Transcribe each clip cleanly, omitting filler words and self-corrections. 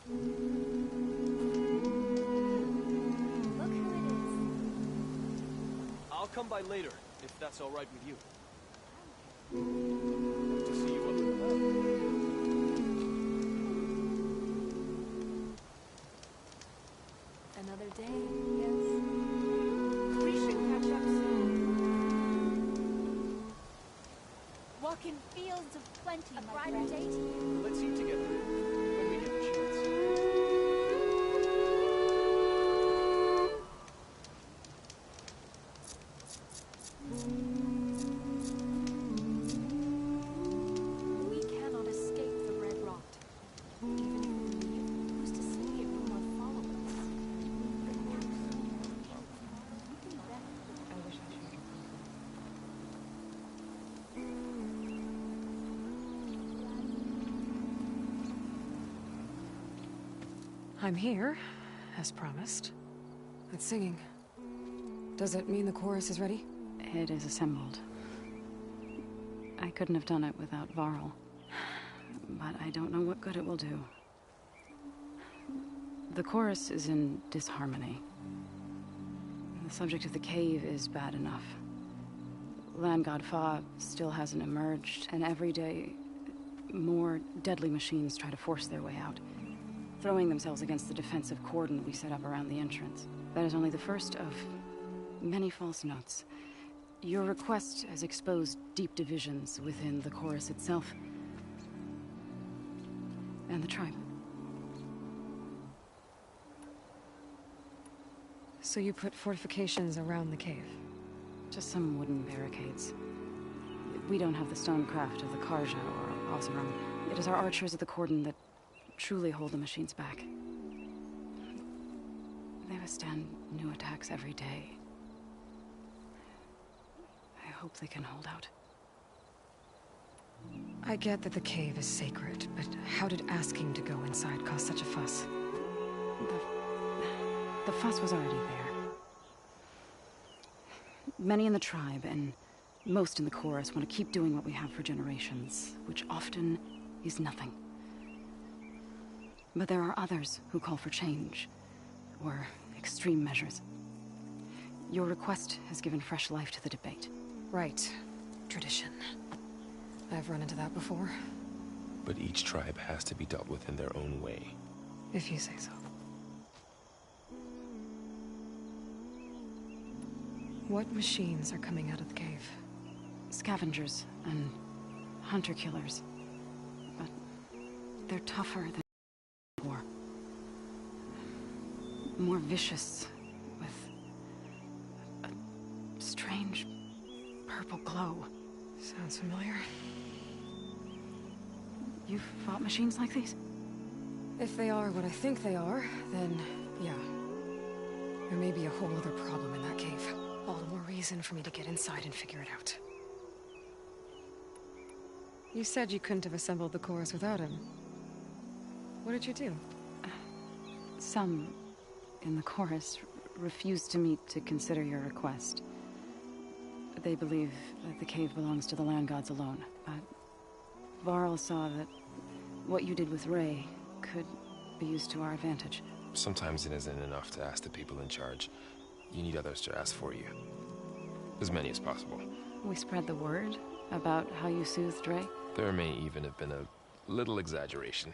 Look who it is. I'll come by later, if that's all right with you. See you up and about. Another day, yes. We should catch up soon. Walk in fields of plenty, a brighter day to you. Let's eat together, when we get the chance. We cannot escape the red rot. Even if we leave, who's to say it will not follow us? I wish I should. I'm here, as promised. It's singing. Does it mean the chorus is ready? It is assembled. I couldn't have done it without Varl. But I don't know what good it will do. The chorus is in disharmony. The subject of the cave is bad enough. Land God Fa still hasn't emerged, and every day, more deadly machines try to force their way out, throwing themselves against the defensive cordon we set up around the entrance. That is only the first of many false notes. Your request has exposed deep divisions within the chorus itself and the tribe. So you put fortifications around the cave? Just some wooden barricades. We don't have the stonecraft of the Karja or Oseram. It is our archers at the cordon that truly hold the machines back. They withstand new attacks every day. I hope they can hold out. I get that the cave is sacred, but how did asking to go inside cause such a fuss? The fuss was already there. Many in the tribe, and most in the chorus, want to keep doing what we have for generations, which often is nothing. But there are others who call for change, or extreme measures. Your request has given fresh life to the debate. Right. Tradition. I've run into that before. But each tribe has to be dealt with in their own way. If you say so. What machines are coming out of the cave? Scavengers and hunter-killers. But they're tougher than before. More vicious, with a strange purple glow. Sounds familiar. You've fought machines like these? If they are what I think they are, then yeah. There may be a whole other problem in that cave. All the more reason for me to get inside and figure it out. You said you couldn't have assembled the chorus without him. What did you do? Some in the chorus refused to meet to consider your request. They believe that the cave belongs to the land gods alone, but Varl saw that what you did with Ray could be used to our advantage. Sometimes it isn't enough to ask the people in charge. You need others to ask for you. As many as possible. We spread the word about how you soothed Ray. There may even have been a little exaggeration.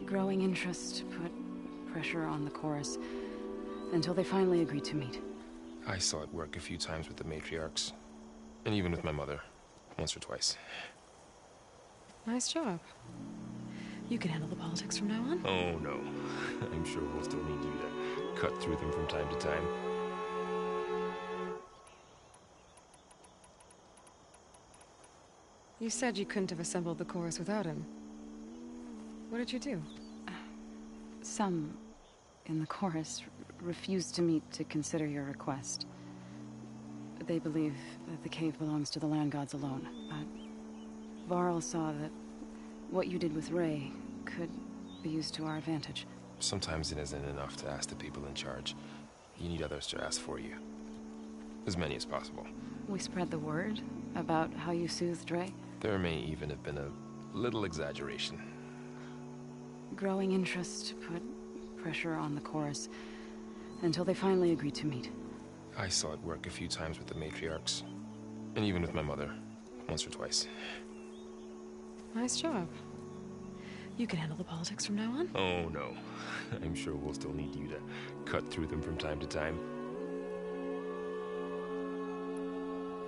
Growing interest put pressure on the chorus until they finally agreed to meet. I saw it work a few times with the matriarchs. And even with my mother. Once or twice. Nice job. You can handle the politics from now on? Oh, no. I'm sure we'll still need you to cut through them from time to time. You said you couldn't have assembled the chorus without him. What did you do? Some in the chorus refused to meet to consider your request. They believe that the cave belongs to the land gods alone, but Varl saw that what you did with Ray could be used to our advantage. Sometimes it isn't enough to ask the people in charge. You need others to ask for you. As many as possible. We spread the word about how you soothed Ray. There may even have been a little exaggeration. Growing interest put pressure on the chorus until they finally agreed to meet. I saw it work a few times with the matriarchs. And even with my mother. Once or twice. Nice job. You can handle the politics from now on? Oh, no. I'm sure we'll still need you to cut through them from time to time.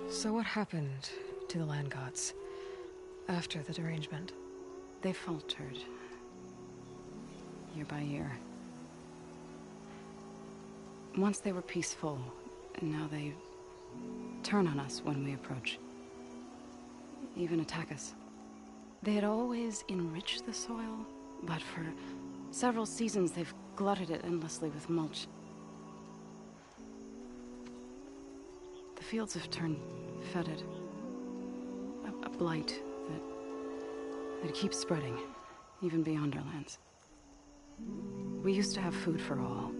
So what happened to the land gods after the derangement? They faltered. Year by year. Once they were peaceful, and now they turn on us when we approach. Even attack us. They had always enriched the soil, but for several seasons they've glutted it endlessly with mulch. The fields have turned fetid. A blight that keeps spreading, even beyond our lands. We used to have food for all.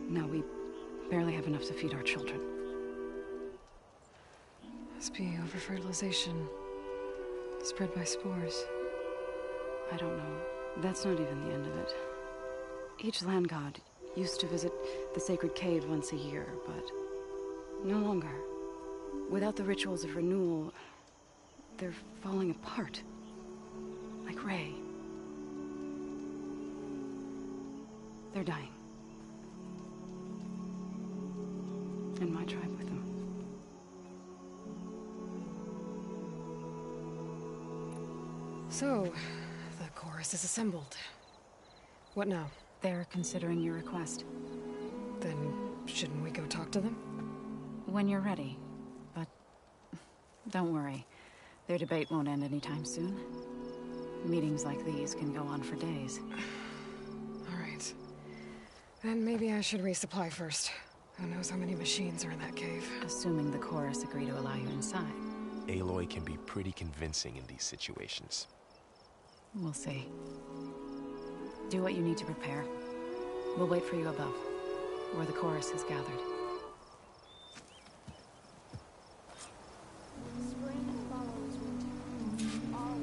Now we barely have enough to feed our children. Must be over-fertilization. Spread by spores. I don't know. That's not even the end of it. Each land god used to visit the sacred cave once a year, but no longer. Without the rituals of renewal, they're falling apart. Like Ray. They're dying. And my tribe with them. So, the chorus is assembled. What now? They're considering your request. Then, shouldn't we go talk to them? When you're ready. But don't worry. Their debate won't end anytime soon. Meetings like these can go on for days. All right. Then maybe I should resupply first. Who knows how many machines are in that cave? Assuming the chorus agree to allow you inside. Aloy can be pretty convincing in these situations. We'll see. Do what you need to prepare. We'll wait for you above, where the chorus is gathered. Spring follows winter. All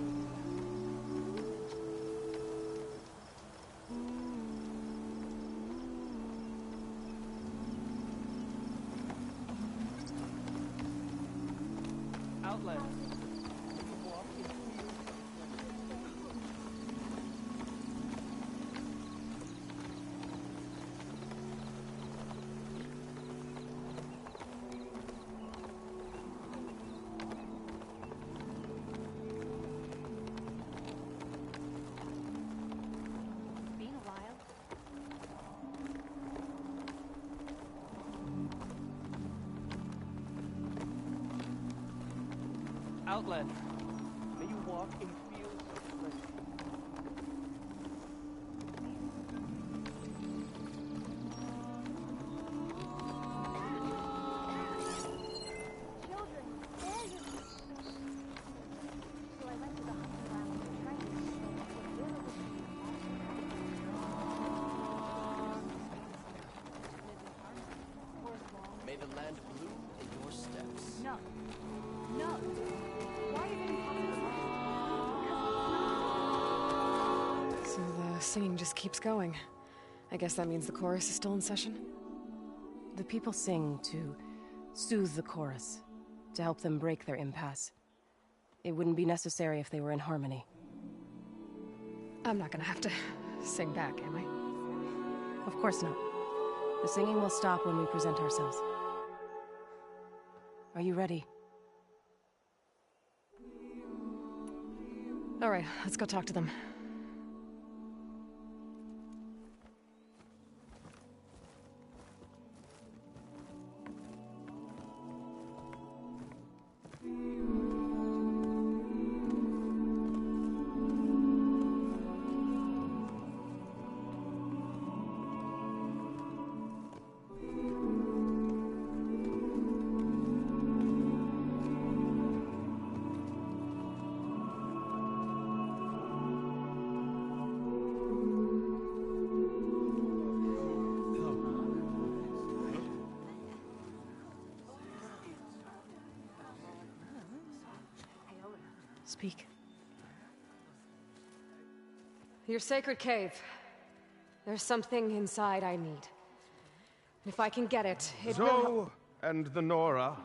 Outlet. been a while. Outlet. May you walk in fields of plenty. Children, where are you? So I went to the hunting ground and tried to explain what little was May the land bloom in your steps. No. No. Why is it impossible? So the singing just keeps going. I guess that means the chorus is still in session? The people sing to soothe the chorus, to help them break their impasse. It wouldn't be necessary if they were in harmony. I'm not gonna have to sing back, am I? Of course not. The singing will stop when we present ourselves. Are you ready? All right, let's go talk to them. Speak. Your sacred cave. There's something inside I need. And if I can get it, it will help. Zoe and the Nora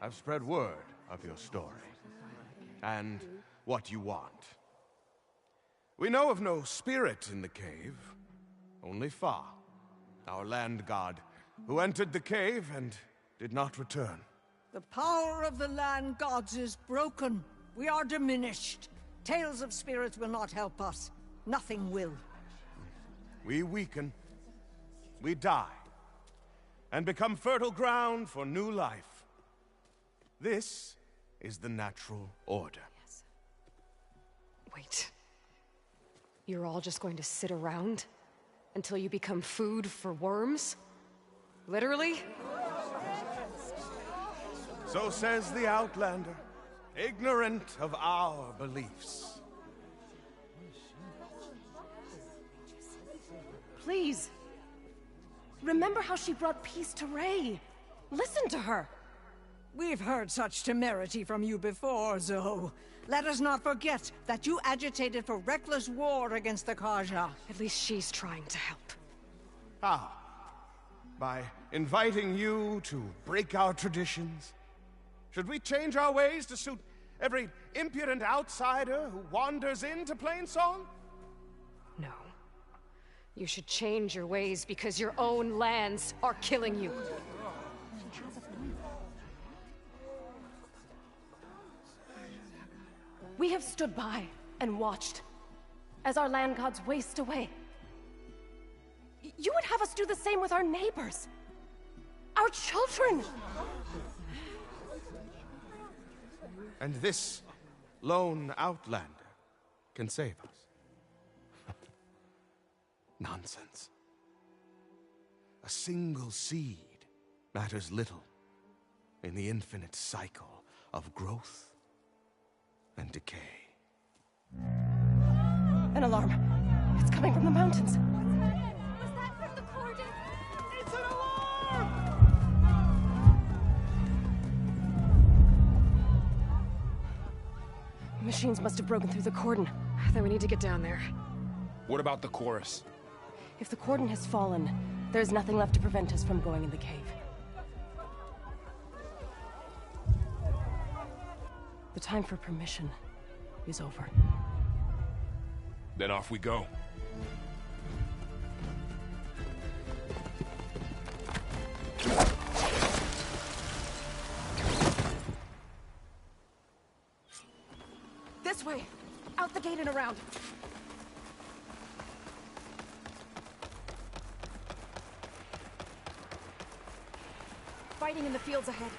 have spread word of your story. And what you want. We know of no spirit in the cave. Only Fa, our land god, who entered the cave and did not return. The power of the land gods is broken. We are diminished. Tales of spirits will not help us. Nothing will. We weaken. We die. And become fertile ground for new life. This is the natural order. Yes. Wait. You're all just going to sit around until you become food for worms? Literally? So says the Outlander, ignorant of our beliefs. Please. Remember how she brought peace to Ray. Listen to her. We've heard such temerity from you before, Zoe. Let us not forget that you agitated for reckless war against the Kaja. At least she's trying to help. How? By inviting you to break our traditions? Should we change our ways to suit every impudent outsider who wanders into Plainsong? No. You should change your ways because your own lands are killing you. We have stood by and watched as our land gods waste away. You would have us do the same with our neighbors, our children. And this lone outlander can save us. Nonsense. A single seed matters little in the infinite cycle of growth and decay. An alarm. It's coming from the mountains. Was that from the cordon? It's an alarm! Machines must have broken through the cordon. Then we need to get down there. What about the chorus? If the cordon has fallen, there's nothing left to prevent us from going in the cave. The time for permission is over. Then off we go. This way! Out the gate and around! Fighting in the fields ahead.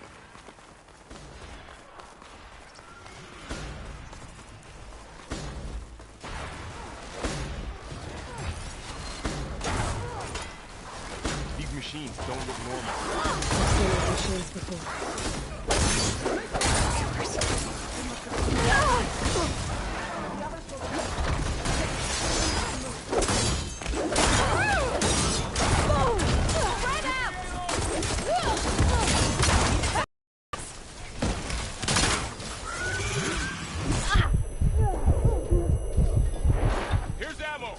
These machines don't look normal. I've seen those machines before. Here's ammo!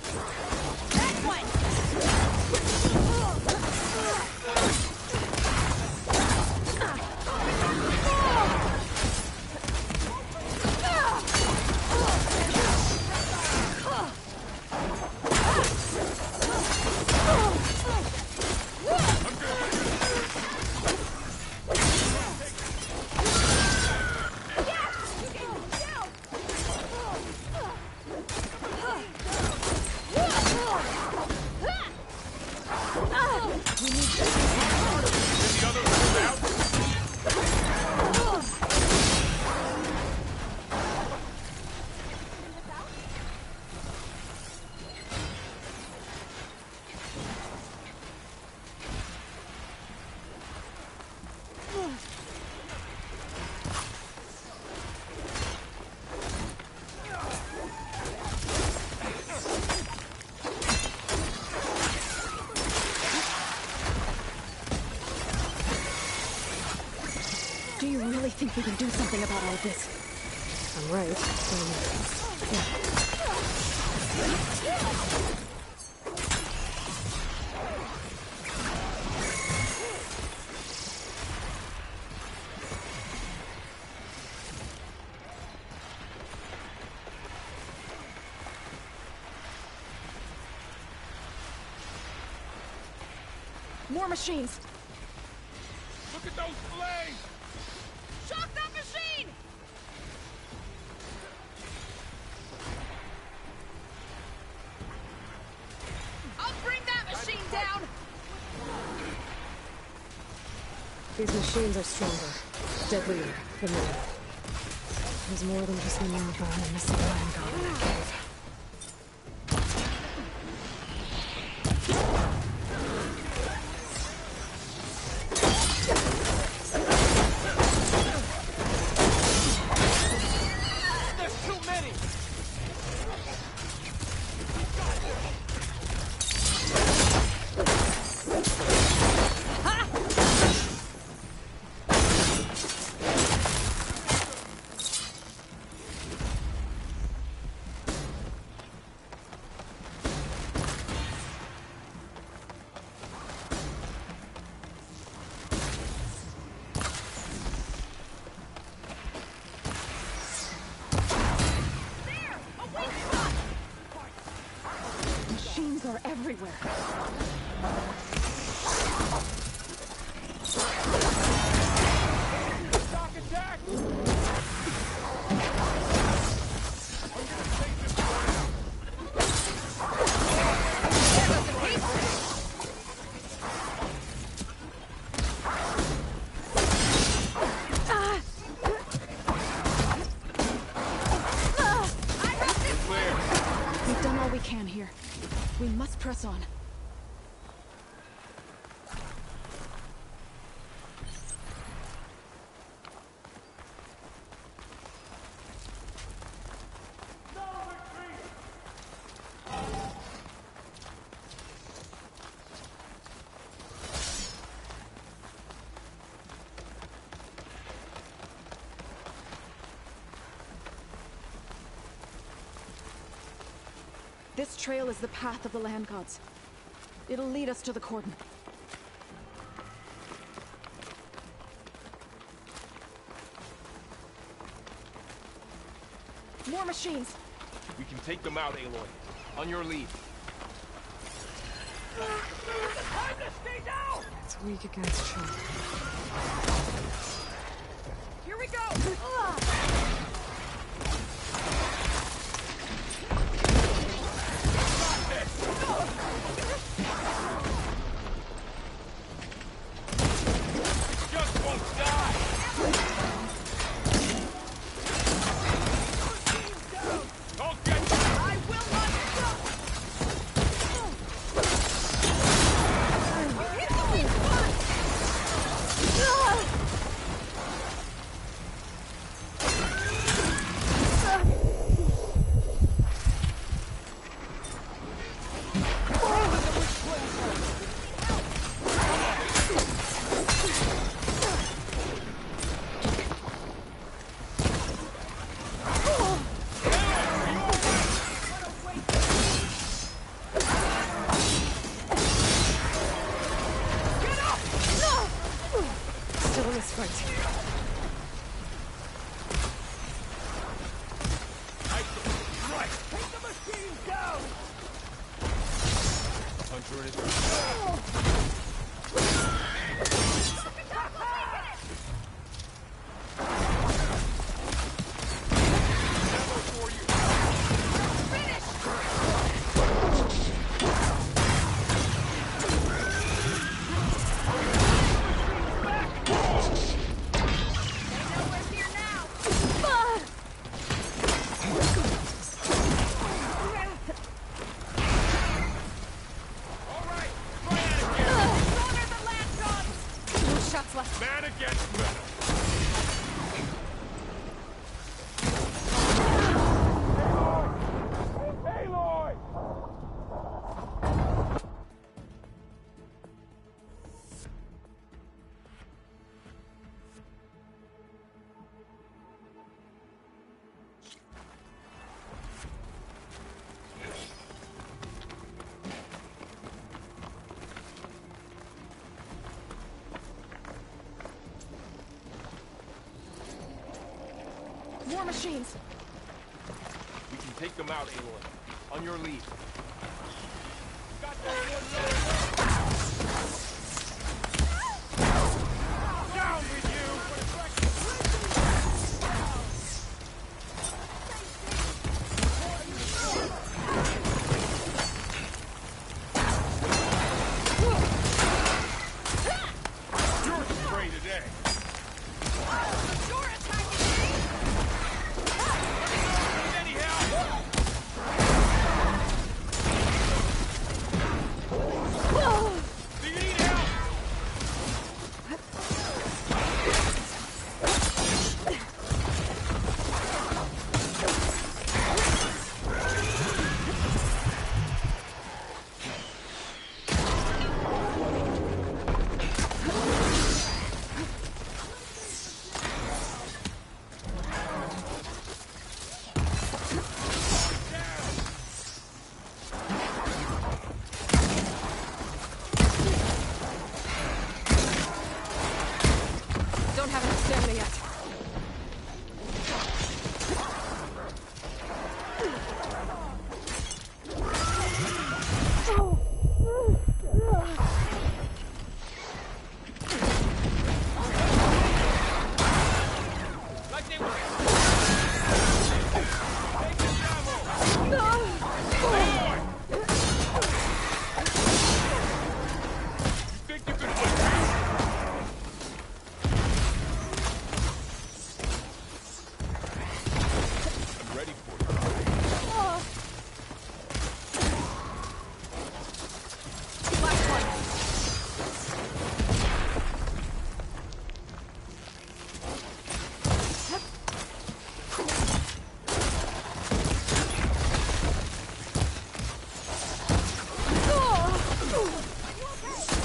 Do you really think we can do something about all of this? I'm right. More machines! Look at those flames! Shock that machine! I'll bring that machine down! These machines are stronger, deadlier than me. There's more than just the marathon and missing land god in that cave. Machines are everywhere. Shock attack! We've done all we can here. We must press on. This trail is the path of the land gods. It'll lead us to the cordon. More machines! We can take them out, Aloy. On your lead. Time to stay down! It's weak against Chunk. Here we go! Just won't die! I'll get you! I will not stop! Hit the weak spot! Still in this fight. Right! Take the machine down! Hunter and his... Ammo for you! minutes left. Man against man. Aloy! More machines. We can take them out, Aloy. On your lead. Got that one down with you! You're spray today. You're attacking me! Any help? Do you need help? Don't have enough stamina yet. Like they were. Take this ammo. Aloy! You think you can fight me? I'm ready for you. Last one.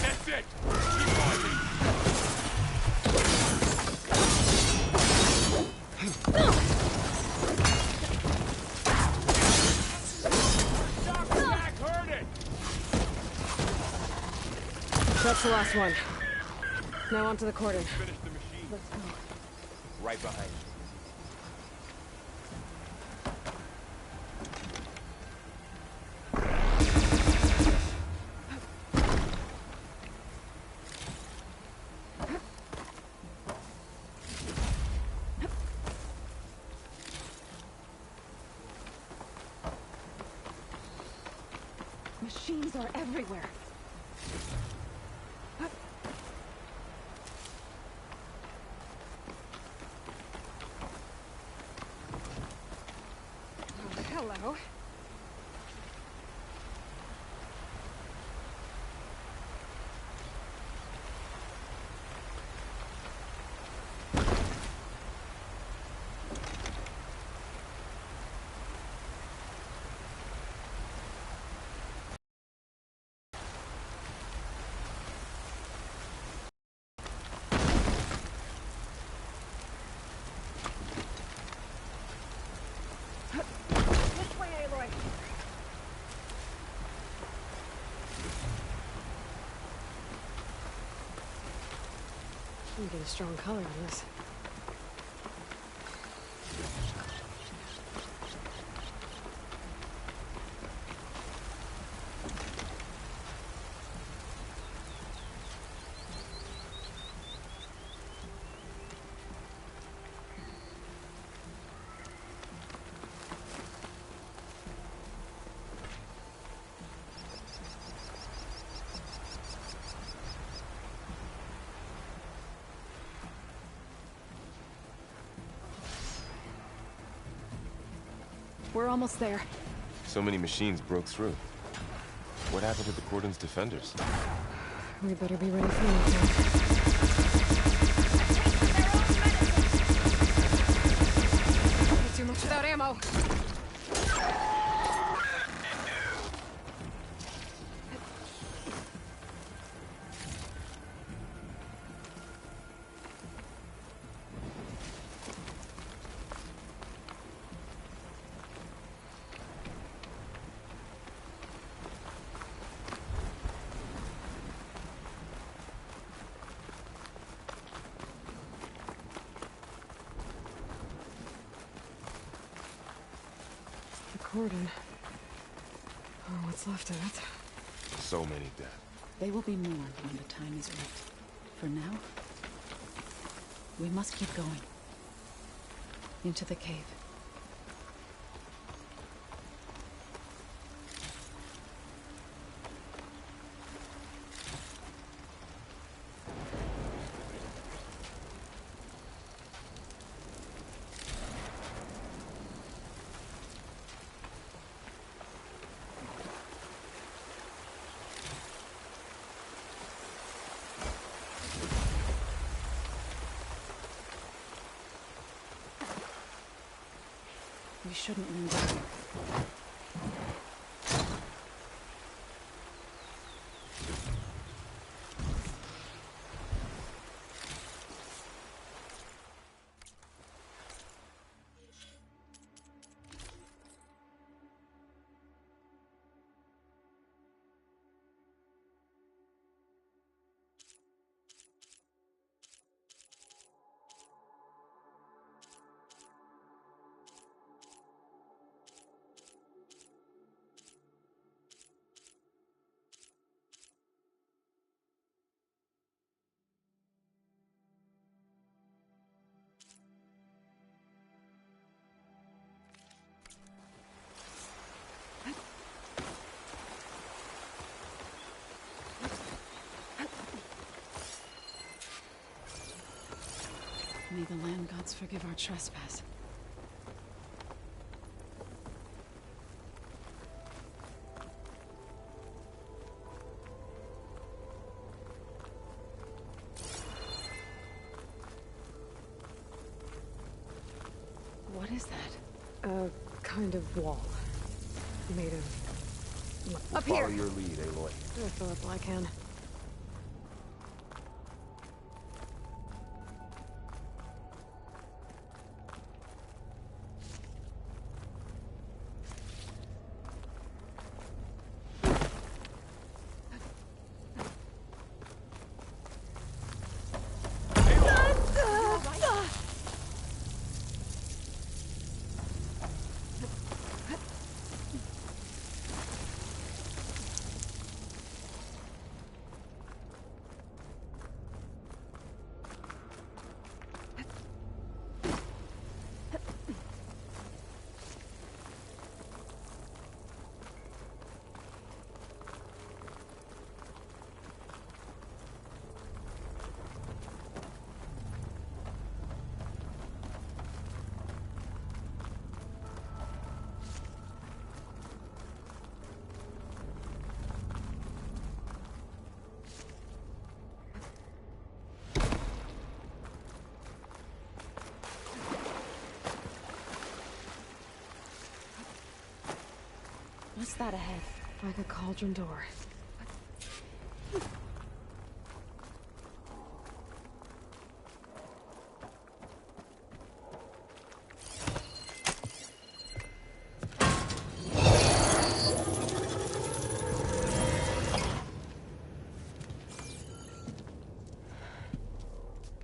That's it. Keep on me. Shock attack, heard it. That's the last one. Now onto the cordon. Finish the machine. Let's go. Right behind you. Machines are everywhere. Oh, hello. Which way, Aloy? I'm getting a strong color on this. We're almost there. So many machines broke through. What happened to the cordon's defenders? We better be ready for anything. Too much without ammo. Cordon. Oh, what's left of it? So many dead. They will be mourned when the time is right. For now, we must keep going. Into the cave. We shouldn't lean down. May the land gods forgive our trespass. What is that? A kind of wall. Made of... Up here! Follow your lead, Aloy. I fill up all I can. What's that ahead? Like a cauldron door.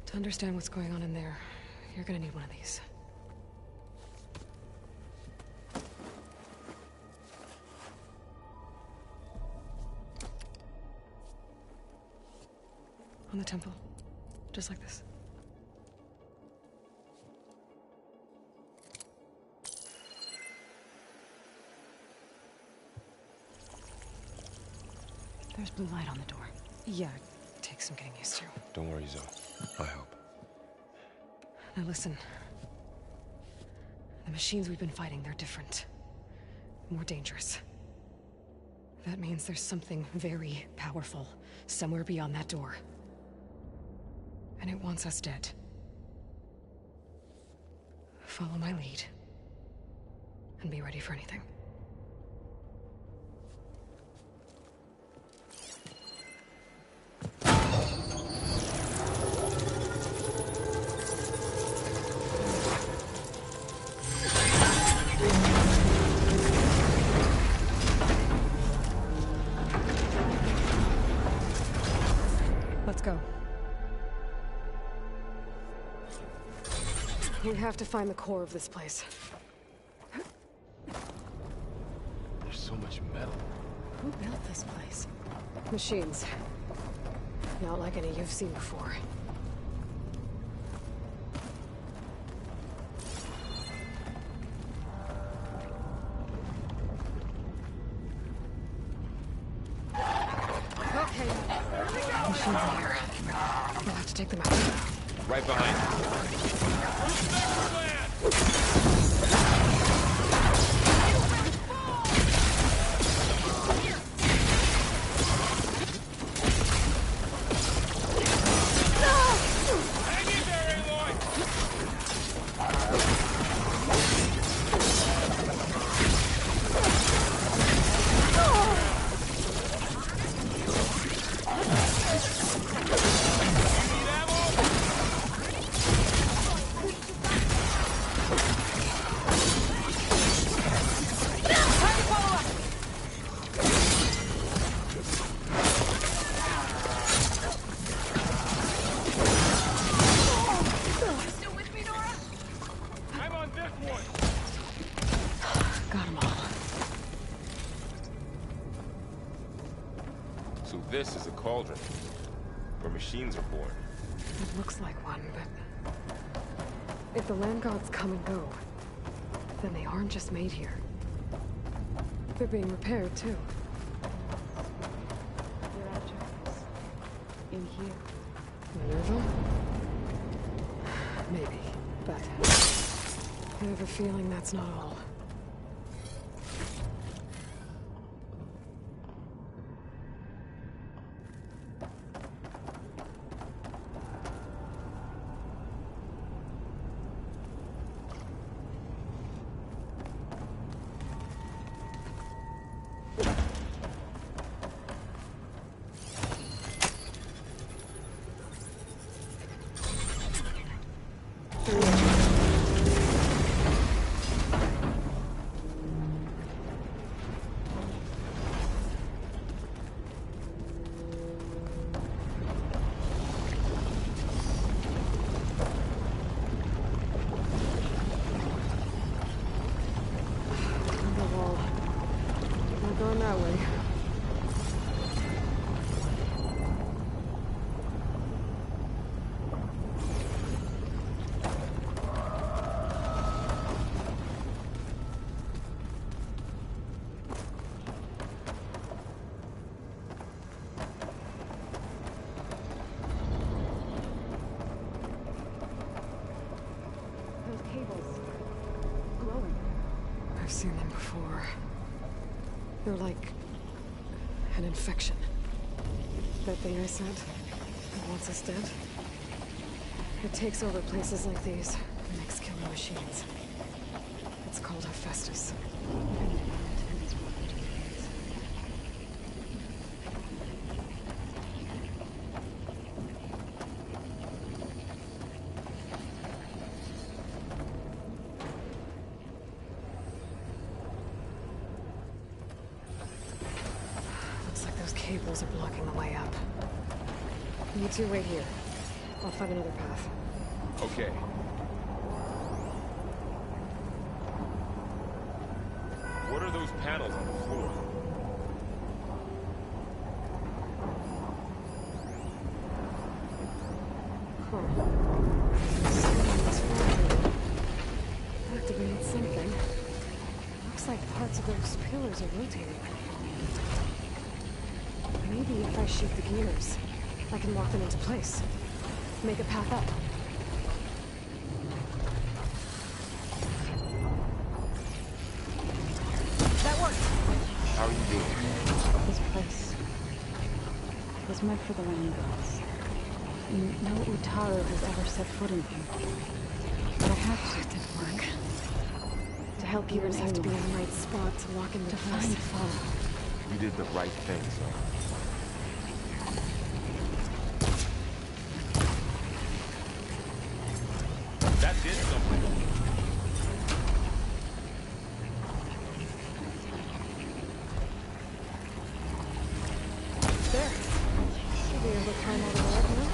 To understand what's going on in there, you're gonna need one of these. On the temple. Just like this. There's blue light on the door. Yeah, it takes some getting used to. Don't worry, Zoe. I help. Now listen. The machines we've been fighting, they're different. More dangerous. That means there's something very powerful somewhere beyond that door. And it wants us dead. Follow my lead. And be ready for anything. Let's go. We have to find the core of this place. There's so much metal. Who built this place? Machines. Not like any you've seen before. Okay. Machines in here. We'll have to take them out. Right behind. So this is a cauldron, where machines are born. It looks like one, but... if the land gods come and go, then they aren't just made here. They're being repaired, too. Your address. In here. Minerva? Maybe, but... I have a feeling that's not all. Going that way. Those cables. Glowing. I've seen them before. They're like... an infection. That thing I said, that wants us dead. It takes over places like these and makes killing machines. It's called Hephaestus. Cables are blocking the way up. You two wait here. I'll find another path. Okay. What are those panels on the floor? Activated something. Looks like parts of those pillars are rotating. Maybe if I shoot the gears, I can lock them into place. Make a path up. That worked! How are you doing? was meant for the land gods. No Utaru has ever set foot in here. But I have to. It didn't work. To help you Gears and have to be in anyone. the right spot to lock into To place. find Father. You did the right thing, son. That did something. There. Should be able to climb all the way up now.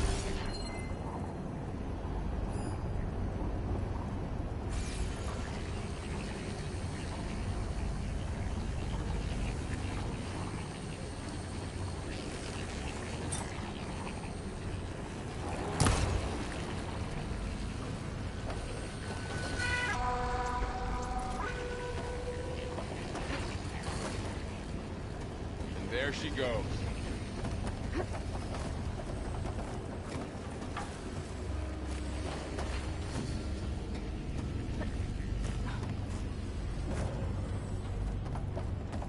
And there she goes.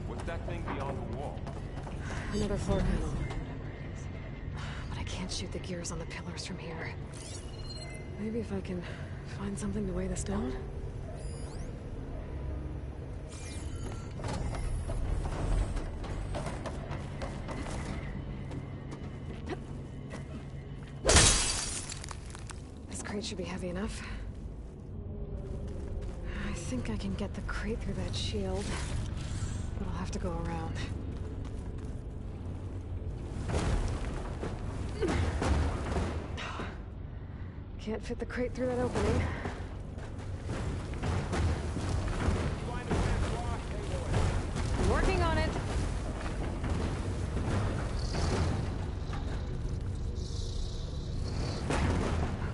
What's that thing beyond the wall? Another floor panel. But I can't shoot the gears on the pillars from here. Maybe if I can find something to weigh this down? This crate should be heavy enough. I think I can get the crate through that shield, but I'll have to go around. Can't fit the crate through that opening. I'm working on it.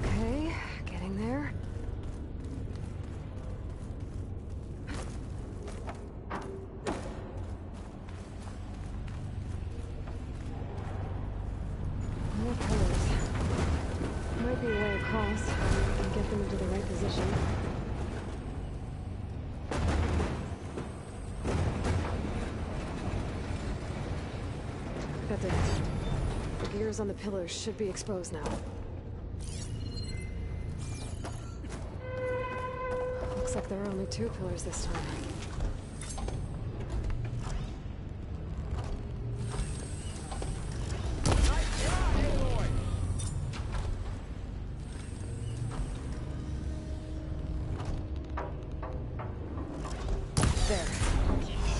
Okay, getting there. More pillars. Might be a way across. And get them into the right position. That did it. The gears on the pillars should be exposed now. Looks like there are only 2 pillars this time. There.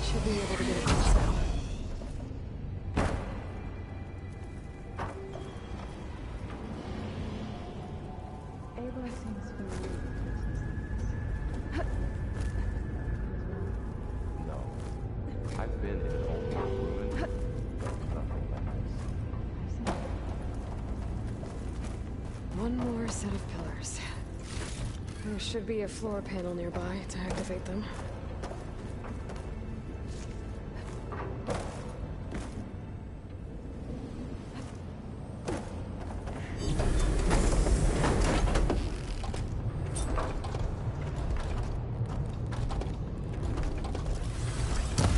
Should be able to get across now. Ava seems familiar. No. I've been in an old ruin. Nothing like this. One more set of pillars. There should be a floor panel nearby to activate them.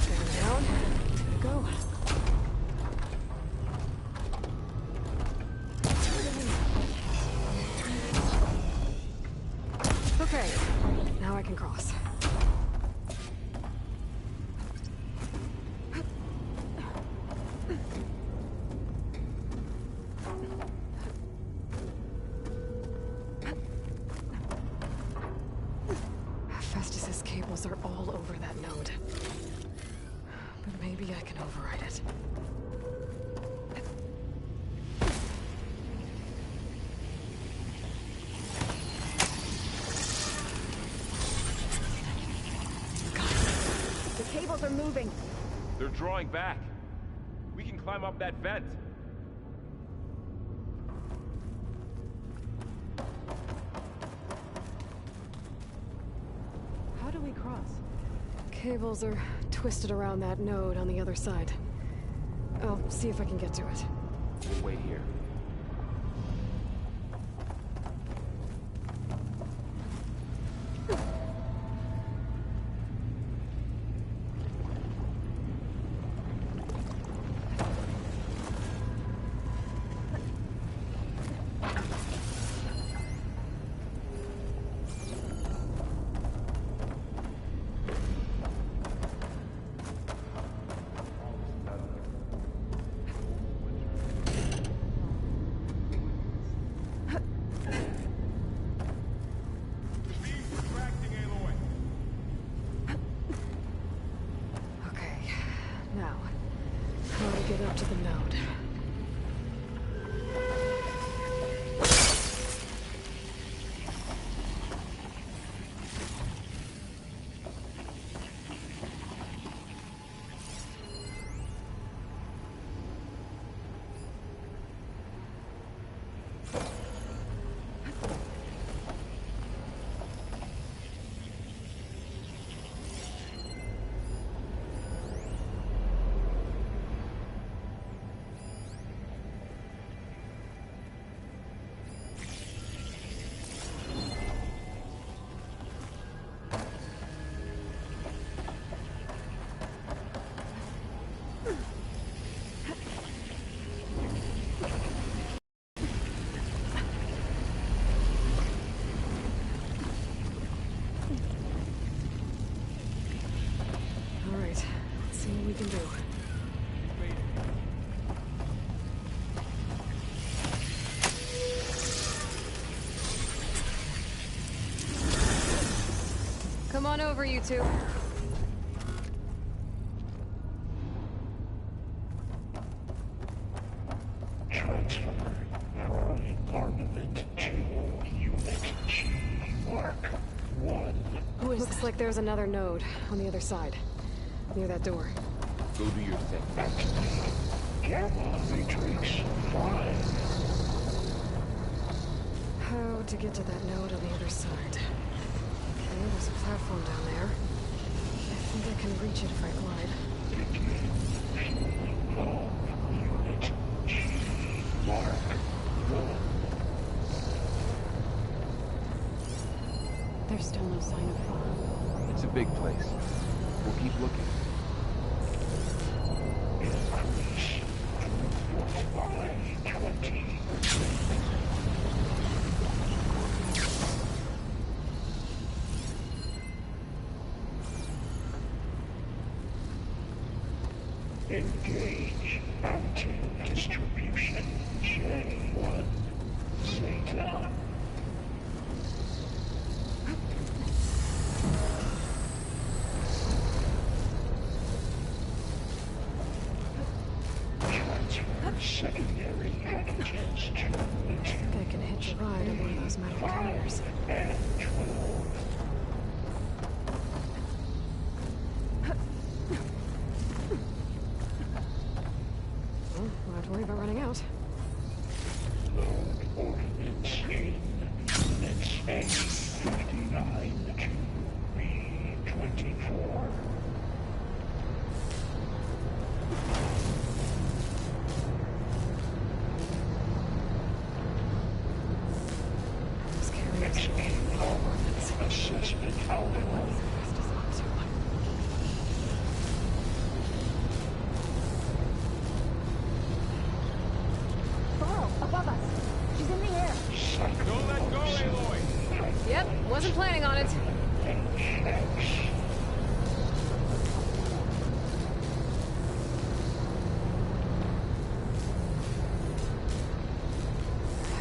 Going down. 2 to go. Okay, now I can cross. Festus's cables are all over that node. But maybe I can override it. The cables are moving. They're drawing back. We can climb up that vent. How do we cross? Cables are twisted around that node on the other side. I'll see if I can get to it. We'll wait here. on over, you two. Transfer your armament to Unit G Mark 1. Who is Looks like there's another node on the other side, near that door. Go do your thing. Activate Gamma Matrix 5. How to get to that node on the other side? Okay, there's a platform down there. I think I can reach it if I glide. Unit G Mark 1. There's still no sign of fog. It's a big place. We'll keep looking. Increase throughput by 20. Engage anti-distribution J1 Zeta. Transfer secondary packages to I think I can hitch a ride on one of those metal carriers. and 12. Well, we'll have to worry about running out. Load ordnance in Units A59 to B24. Those carriers are Execute ordnance. assessment output. Fast as up to. Above us. She's in the air. Don't let go, Aloy! Yep, wasn't planning on it.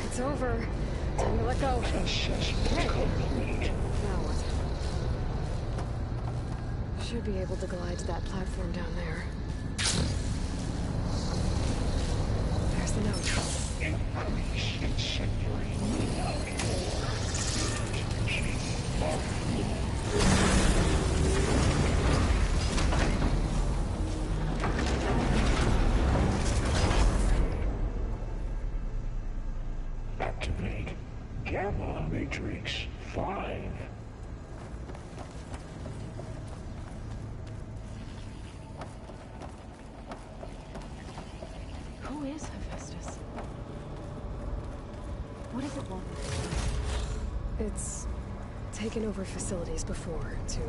It's over. Time to let go. Assessment complete. Now what? Should be able to glide to that platform down there. There's the note. Increase incendiary output. G Mark 1. Activate Gamma Matrix 5. Who is Hephaestus? What does it want? It's taken over facilities before to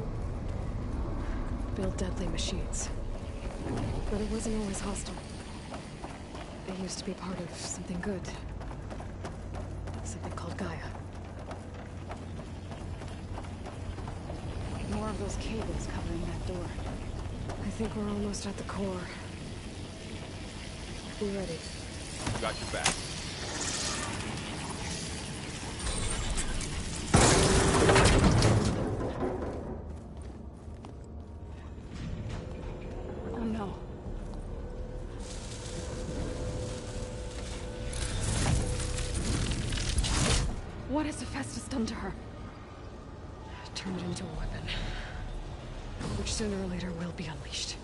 build deadly machines. But it wasn't always hostile. It used to be part of something good. Something called Gaia. More of those cables covering that door. I think we're almost at the core. Be ready. Got your back. Oh no. What has Hephaestus done to her? Turn it into a weapon. Which sooner or later will be unleashed.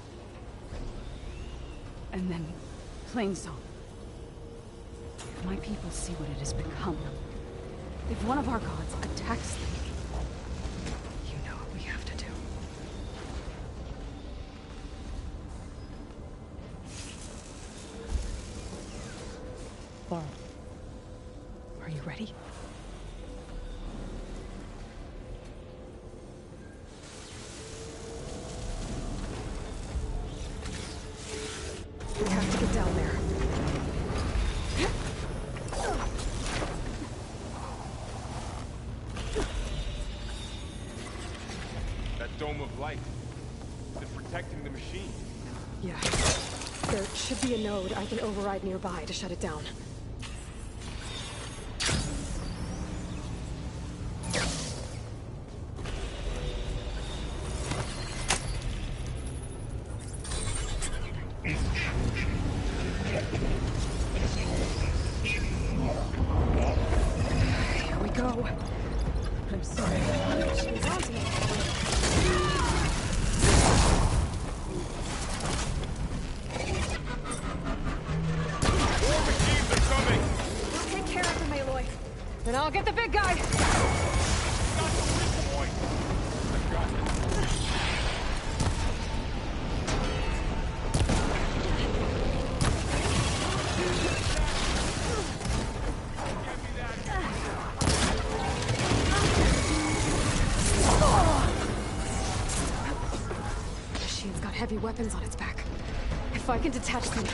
And then, Plainsong. If my people see what it has become, if one of our gods attacks them, You know what we have to do. Laurel, Are you ready? We have to get down there. That dome of light. Is it protecting the machine? Yeah. There should be a node I can override nearby to shut it down. go. I'm sorry. She was on to me. More machines are coming! I'll take care of them, Aloy. Then I'll get the big guy. Got the weak point! I got this. Get me that. The machine's got heavy weapons on its back. If I can detach them,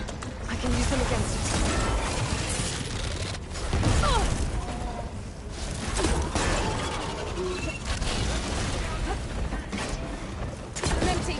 I can use them against it. I'm empty.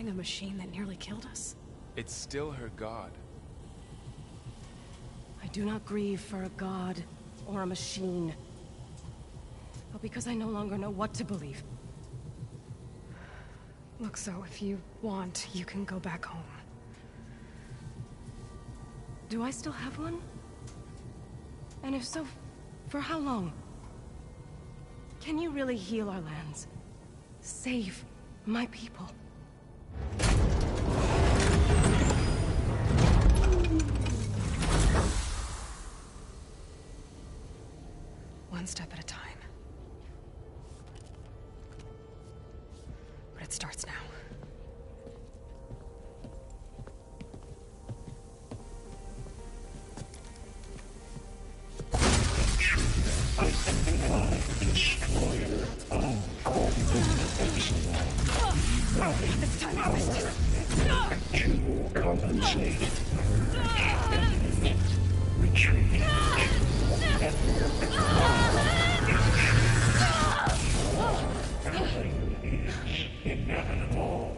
A machine that nearly killed us. It's still her god. I do not grieve for a god or a machine, but because I no longer know what to believe. Look, so if you want, you can go back home. Do I still have one? And if so, for how long? Can you really heal our lands? Save my people? One step at a time. But it starts now. Destroyer of This time I missed. to compensate. Retreat. Nothing is inevitable.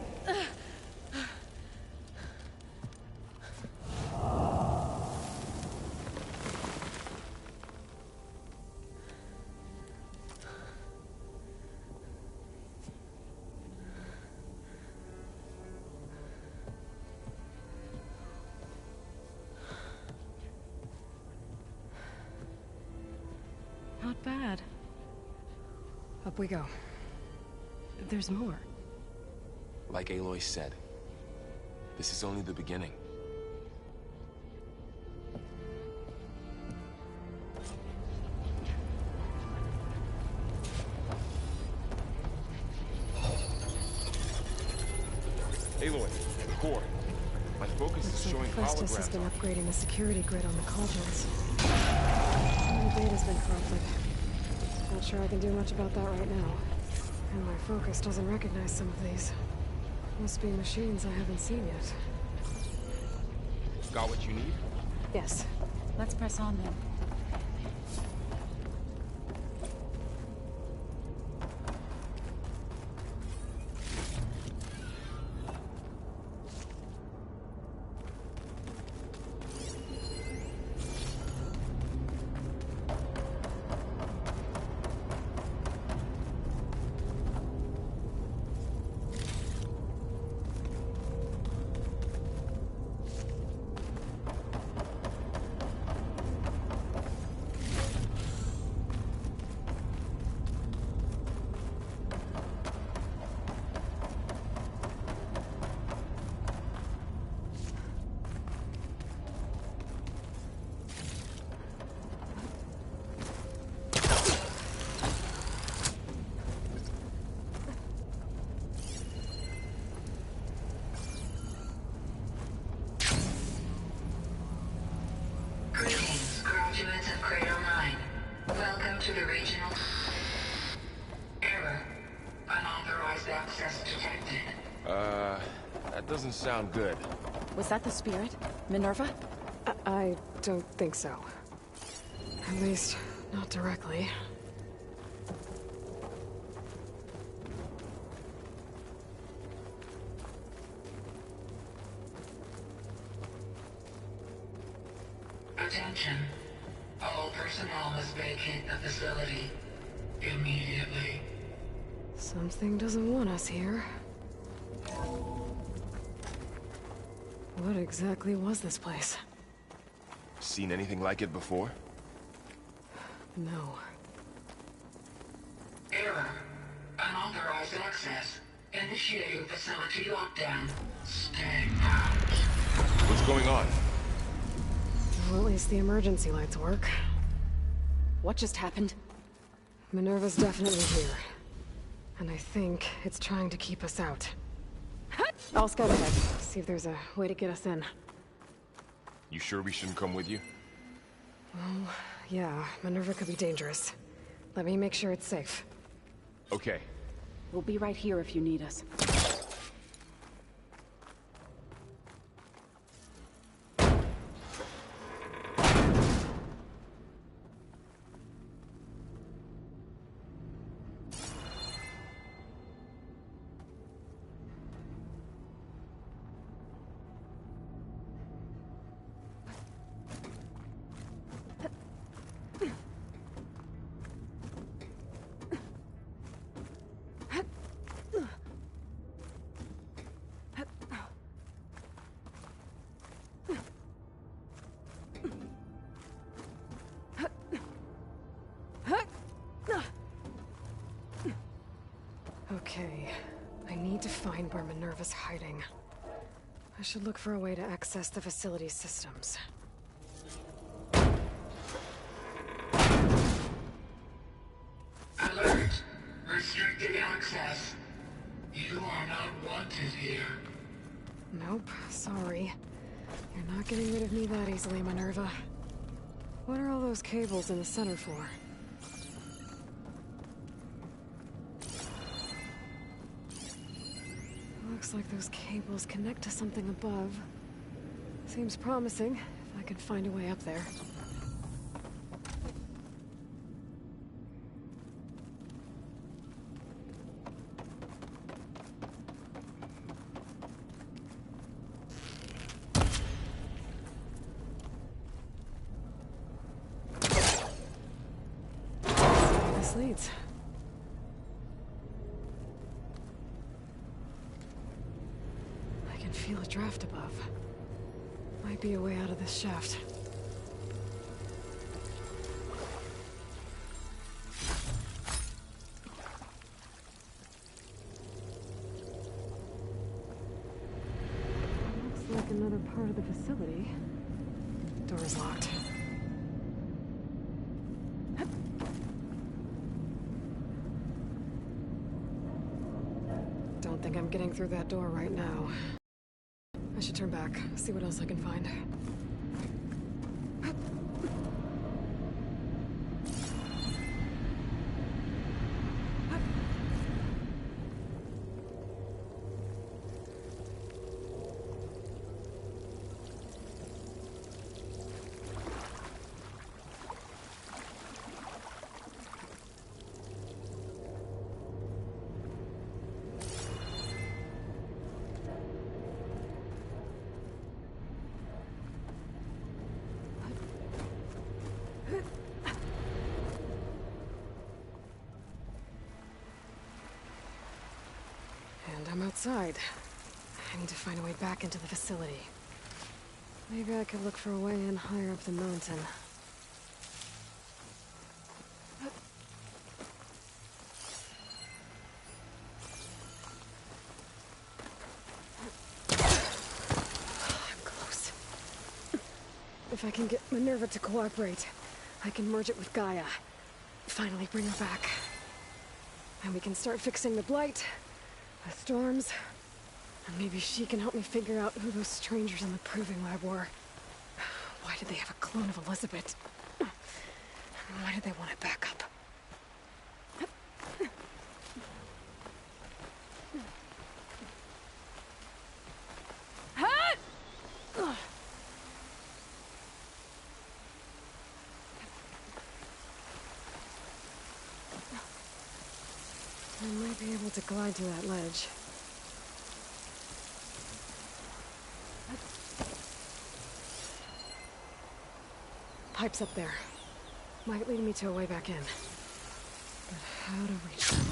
Not bad. Up we go. There's more. Like Aloy said, this is only the beginning. Aloy, core. My focus Looks is like showing Festus has holograms. been upgrading the security grid on the cauldrons. The data's been corrupted. Not sure I can do much about that right now. And my focus doesn't recognize some of these. Must be machines I haven't seen yet. Got what you need? Yes. Let's press on then. Greetings, graduates of Cradle 9. Welcome to the regional... Error. Unauthorized access detected. That doesn't sound good. Was that the spirit? Minerva? I don't think so. At least, not directly. Attention. All personnel must vacate the facility. Immediately. Something doesn't want us here. What exactly was this place? Seen anything like it before? No. Error. Unauthorized access. Initiating facility lockdown. Stay out. What's going on? Well, at least the emergency lights work. What just happened? Minerva's definitely here. And I think it's trying to keep us out. I'll scout ahead, see if there's a way to get us in. You sure we shouldn't come with you? Well, yeah, Minerva could be dangerous. Let me make sure it's safe. Okay. We'll be right here if you need us. Okay, I need to find where Minerva's hiding. I should look for a way to access the facility's systems. Alert! Restricted access. You are not wanted here. Nope, sorry. You're not getting rid of me that easily, Minerva. What are all those cables in the center for? Looks like those cables connect to something above. Seems promising, if I can find a way up there. This leads. I can feel a draft above. Might be a way out of this shaft. Looks like another part of the facility. Door's locked. Don't think I'm getting through that door right now. I should turn back, see what else I can find. And I'm outside. I need to find a way back into the facility. Maybe I could look for a way in higher up the mountain. I'm close. If I can get Minerva to cooperate, I can merge it with Gaia. Finally bring her back. And we can start fixing the blight, the storms, and maybe she can help me figure out who those strangers in the proving lab were. Why did they have a clone of Elizabeth? Why did they want it back up? I might be able to glide to that ledge. Pipe's up there. Might lead me to a way back in. But how to reach them?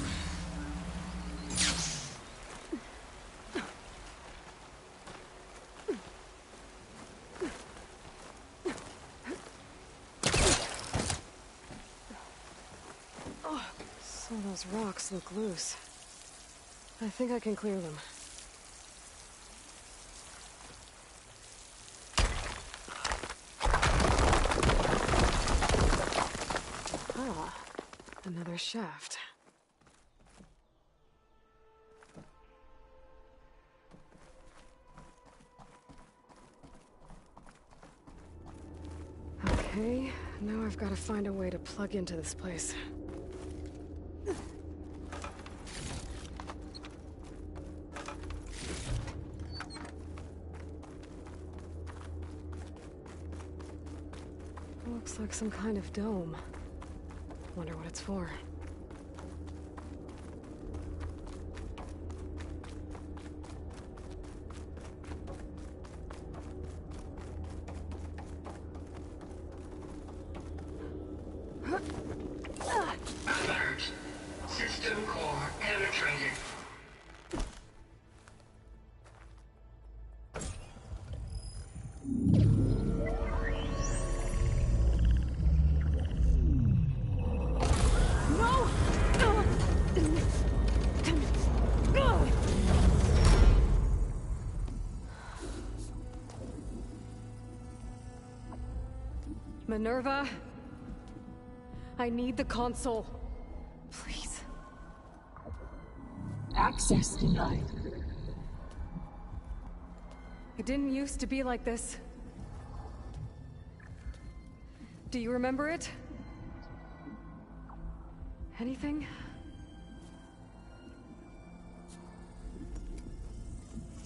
Some of those rocks look loose. I think I can clear them. Ah, another shaft. Okay, now I've got to find a way to plug into this place. Looks like some kind of dome. Wonder what it's for. Alert. System core penetrated. No! Minerva, I need the console. Please. Access denied. It didn't used to be like this. Do you remember it? Anything?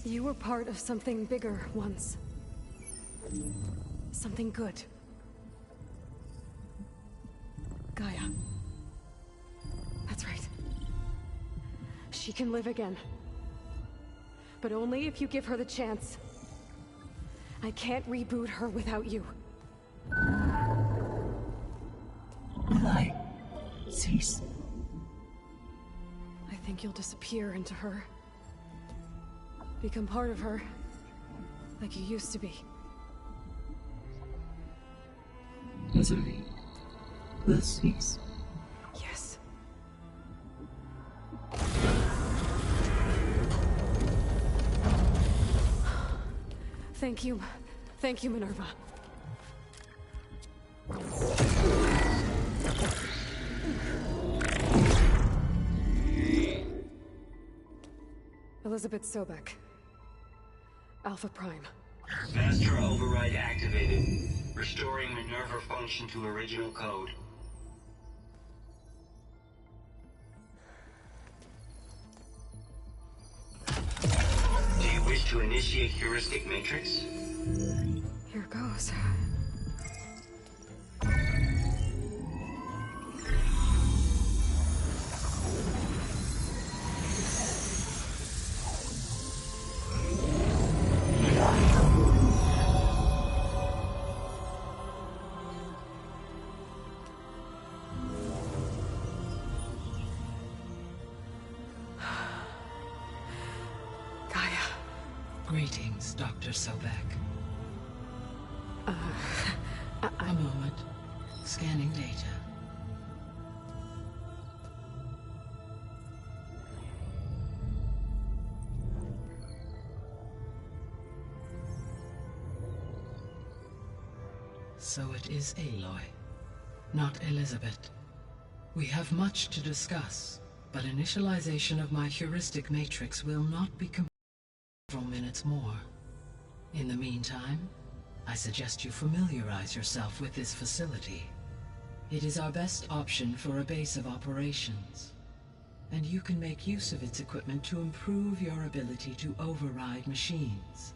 You were part of something bigger once. Something good. Gaia. That's right. She can live again. But only if you give her the chance. I can't reboot her without you. Light. Cease. I think you'll disappear into her. Become part of her. Like you used to be. Misery. Will cease. Yes. Thank you. Thank you, Minerva. Elizabeth Sobek. Alpha Prime. Master override activated. Restoring Minerva function to original code. Do you wish to initiate heuristic matrix? Here goes. Greetings, Dr. Sobek. A moment. Scanning data. So it is Aloy, not Elizabeth. We have much to discuss, but initialization of my heuristic matrix will not be complete. Several minutes more. In the meantime, I suggest you familiarize yourself with this facility. It is our best option for a base of operations, and you can make use of its equipment to improve your ability to override machines.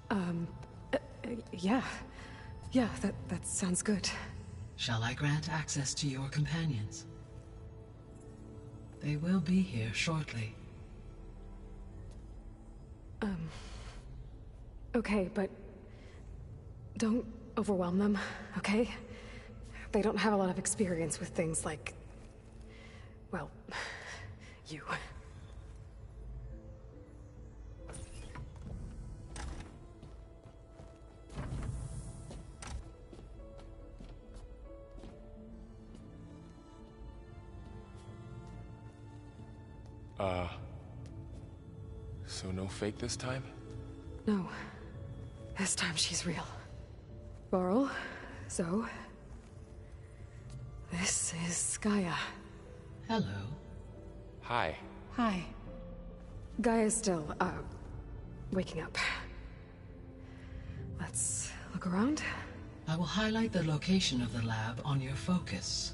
Yeah. Yeah, that sounds good. Shall I grant access to your companions? They will be here shortly. Okay, but don't overwhelm them, okay? They don't have a lot of experience with things like, well, you. So no fake this time? No. This time she's real. Varl, Zoe. This is Gaia. Hello. Hi. Hi. Gaia's still, waking up. Let's look around. I will highlight the location of the lab on your focus.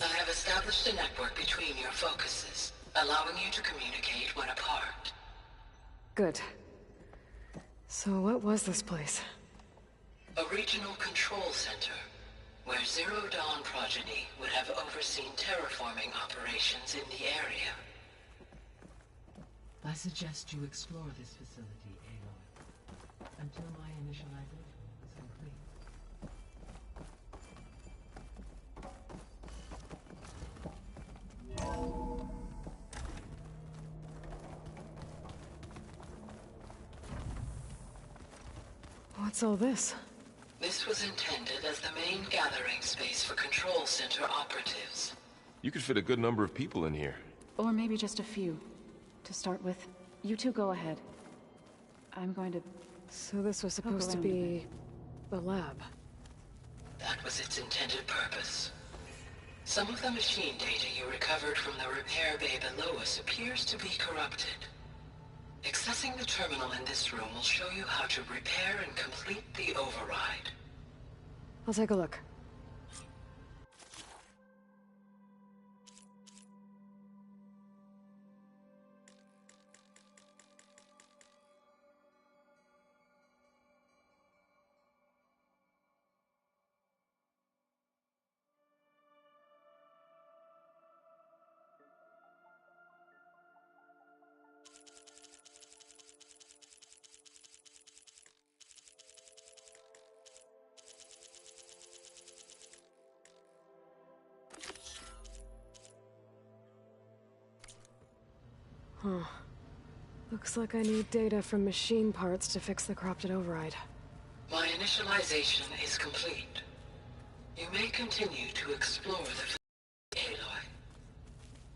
I have established a network between your focuses, allowing you to communicate when apart. Good. So what was this place? A regional control center, where Zero Dawn progeny would have overseen terraforming operations in the area. I suggest you explore this facility, Aloy, until my initialization is complete. What's all this? This was intended as the main gathering space for control center operatives. You could fit a good number of people in here. Or maybe just a few, to start with. You two go ahead. I'm going to... So this was supposed to be... the lab. That was its intended purpose. Some of the machine data you recovered from the repair bay below us appears to be corrupted. Accessing the terminal in this room will show you how to repair and complete the override. I'll take a look. Huh. Looks like I need data from machine parts to fix the corrupted override. My initialization is complete. You may continue to explore the facility, Aloy.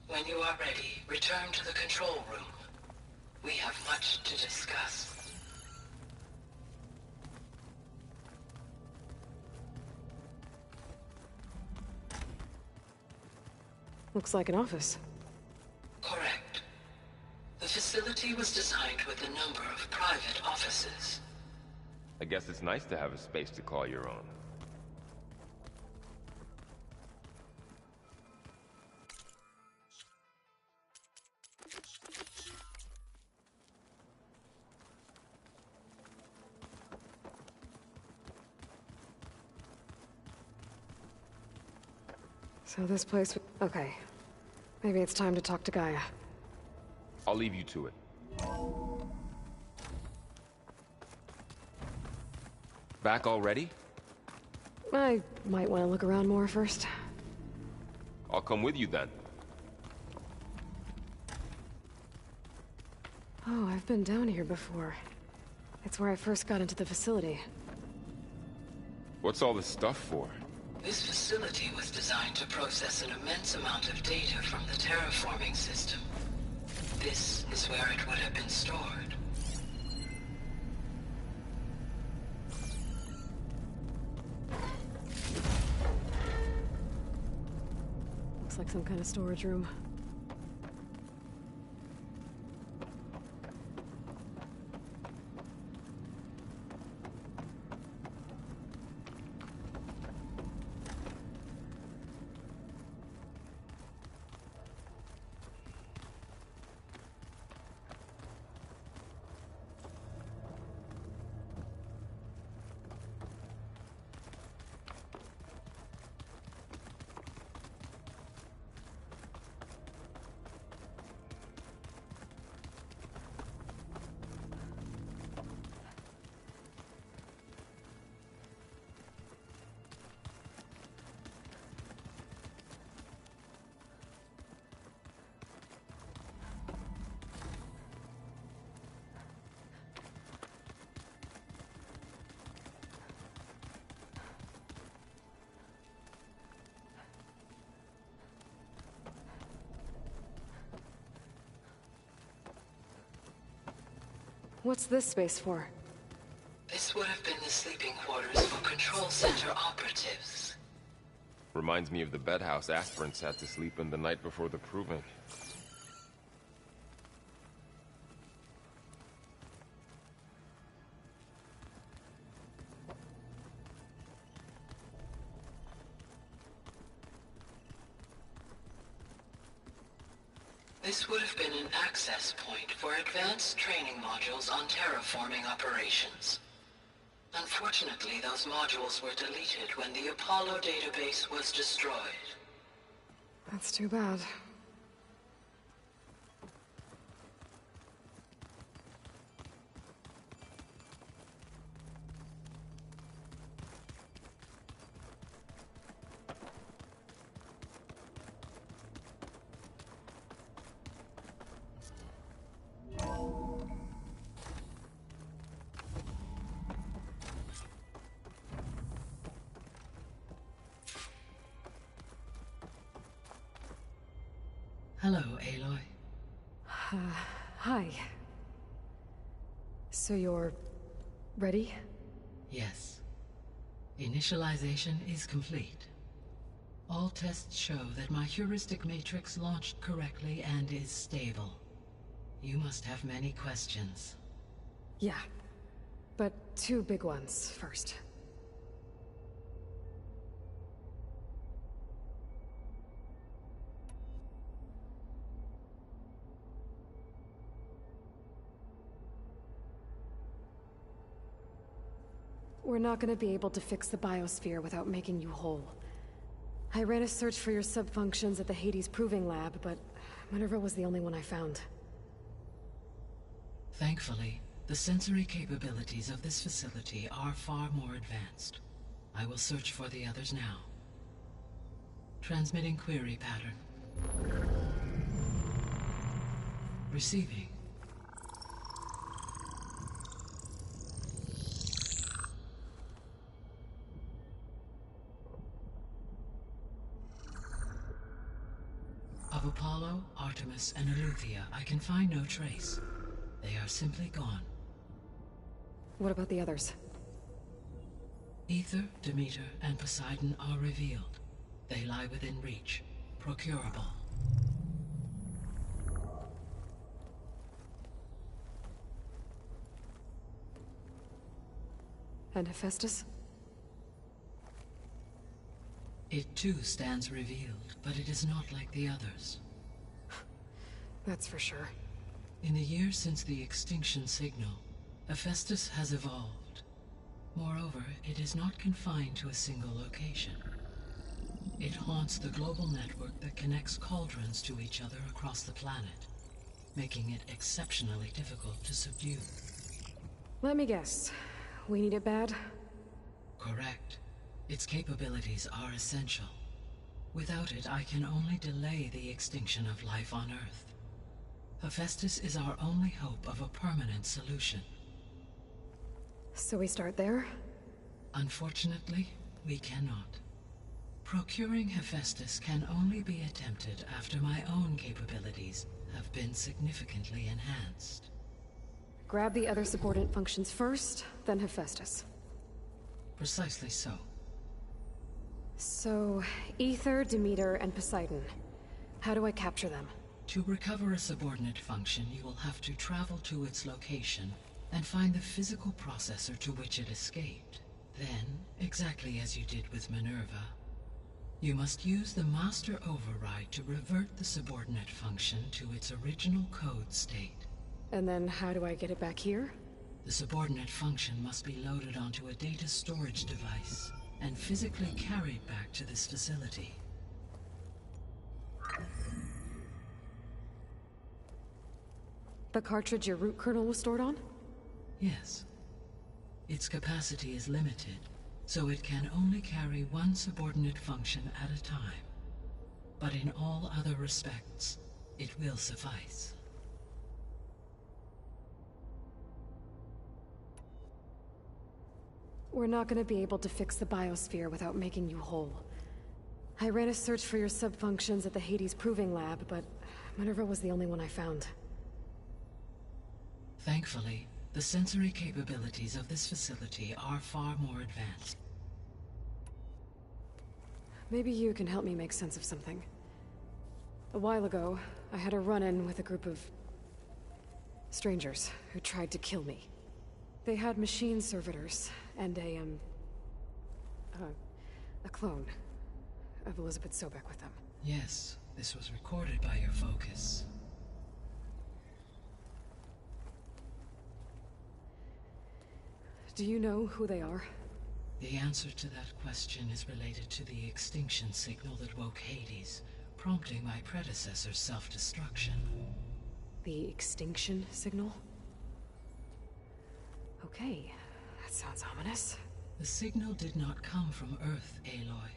When you are ready, return to the control room. We have much to discuss. Looks like an office. Correct. The facility was designed with a number of private offices. I guess it's nice to have a space to call your own. So this place... Okay. Maybe it's time to talk to Gaia. I'll leave you to it. Back already? I might want to look around more first. I'll come with you then. Oh, I've been down here before. It's where I first got into the facility. What's all this stuff for? This facility was designed to process an immense amount of data from the terraforming system. This is where it would have been stored. Looks like some kind of storage room. What's this space for? This would have been the sleeping quarters for Control Center operatives. Reminds me of the bedhouse aspirants had to sleep in the night before the proving. This would have been an access point for advanced training modules on terraforming operations. Unfortunately, those modules were deleted when the Apollo database was destroyed. That's too bad. Hello, Aloy. Hi. So you're... ready? Yes. Initialization is complete. All tests show that my heuristic matrix launched correctly and is stable. You must have many questions. Yeah. But 2 big ones first. We're not gonna be able to fix the biosphere without making you whole. I ran a search for your subfunctions at the Hades Proving Lab, but Minerva was the only one I found. Thankfully, the sensory capabilities of this facility are far more advanced. I will search for the others now. Transmitting query pattern. Receiving. Of Apollo, Artemis, and Eleuthia, I can find no trace. They are simply gone. What about the others? Ether, Demeter, and Poseidon are revealed. They lie within reach, procurable. And Hephaestus? It too stands revealed, but it is not like the others. That's for sure. In the years since the extinction signal, Hephaestus has evolved. Moreover, it is not confined to a single location. It haunts the global network that connects cauldrons to each other across the planet, making it exceptionally difficult to subdue. Let me guess. We need it bad? Correct. Its capabilities are essential. Without it, I can only delay the extinction of life on Earth. Hephaestus is our only hope of a permanent solution. So we start there? Unfortunately, we cannot. Procuring Hephaestus can only be attempted after my own capabilities have been significantly enhanced. Grab the other subordinate functions first, then Hephaestus. Precisely so. So, Ether, Demeter, and Poseidon. How do I capture them? To recover a subordinate function, you will have to travel to its location and find the physical processor to which it escaped. Then, exactly as you did with Minerva, you must use the master override to revert the subordinate function to its original code state. And then how do I get it back here? The subordinate function must be loaded onto a data storage device and physically carried back to this facility. The cartridge your root kernel was stored on? Yes. Its capacity is limited, so it can only carry one subordinate function at a time. But in all other respects, it will suffice. We're not gonna be able to fix the biosphere without making you whole. I ran a search for your subfunctions at the Hades Proving Lab, but Minerva was the only one I found. Thankfully, the sensory capabilities of this facility are far more advanced. Maybe you can help me make sense of something. A while ago, I had a run-in with a group of strangers who tried to kill me. They had machine servitors and a clone of Elizabeth Sobek with them. Yes, this was recorded by your focus. Do you know who they are? The answer to that question is related to the extinction signal that woke Hades, prompting my predecessor's self-destruction. The extinction signal? Okay, that sounds ominous. The signal did not come from Earth, Aloy.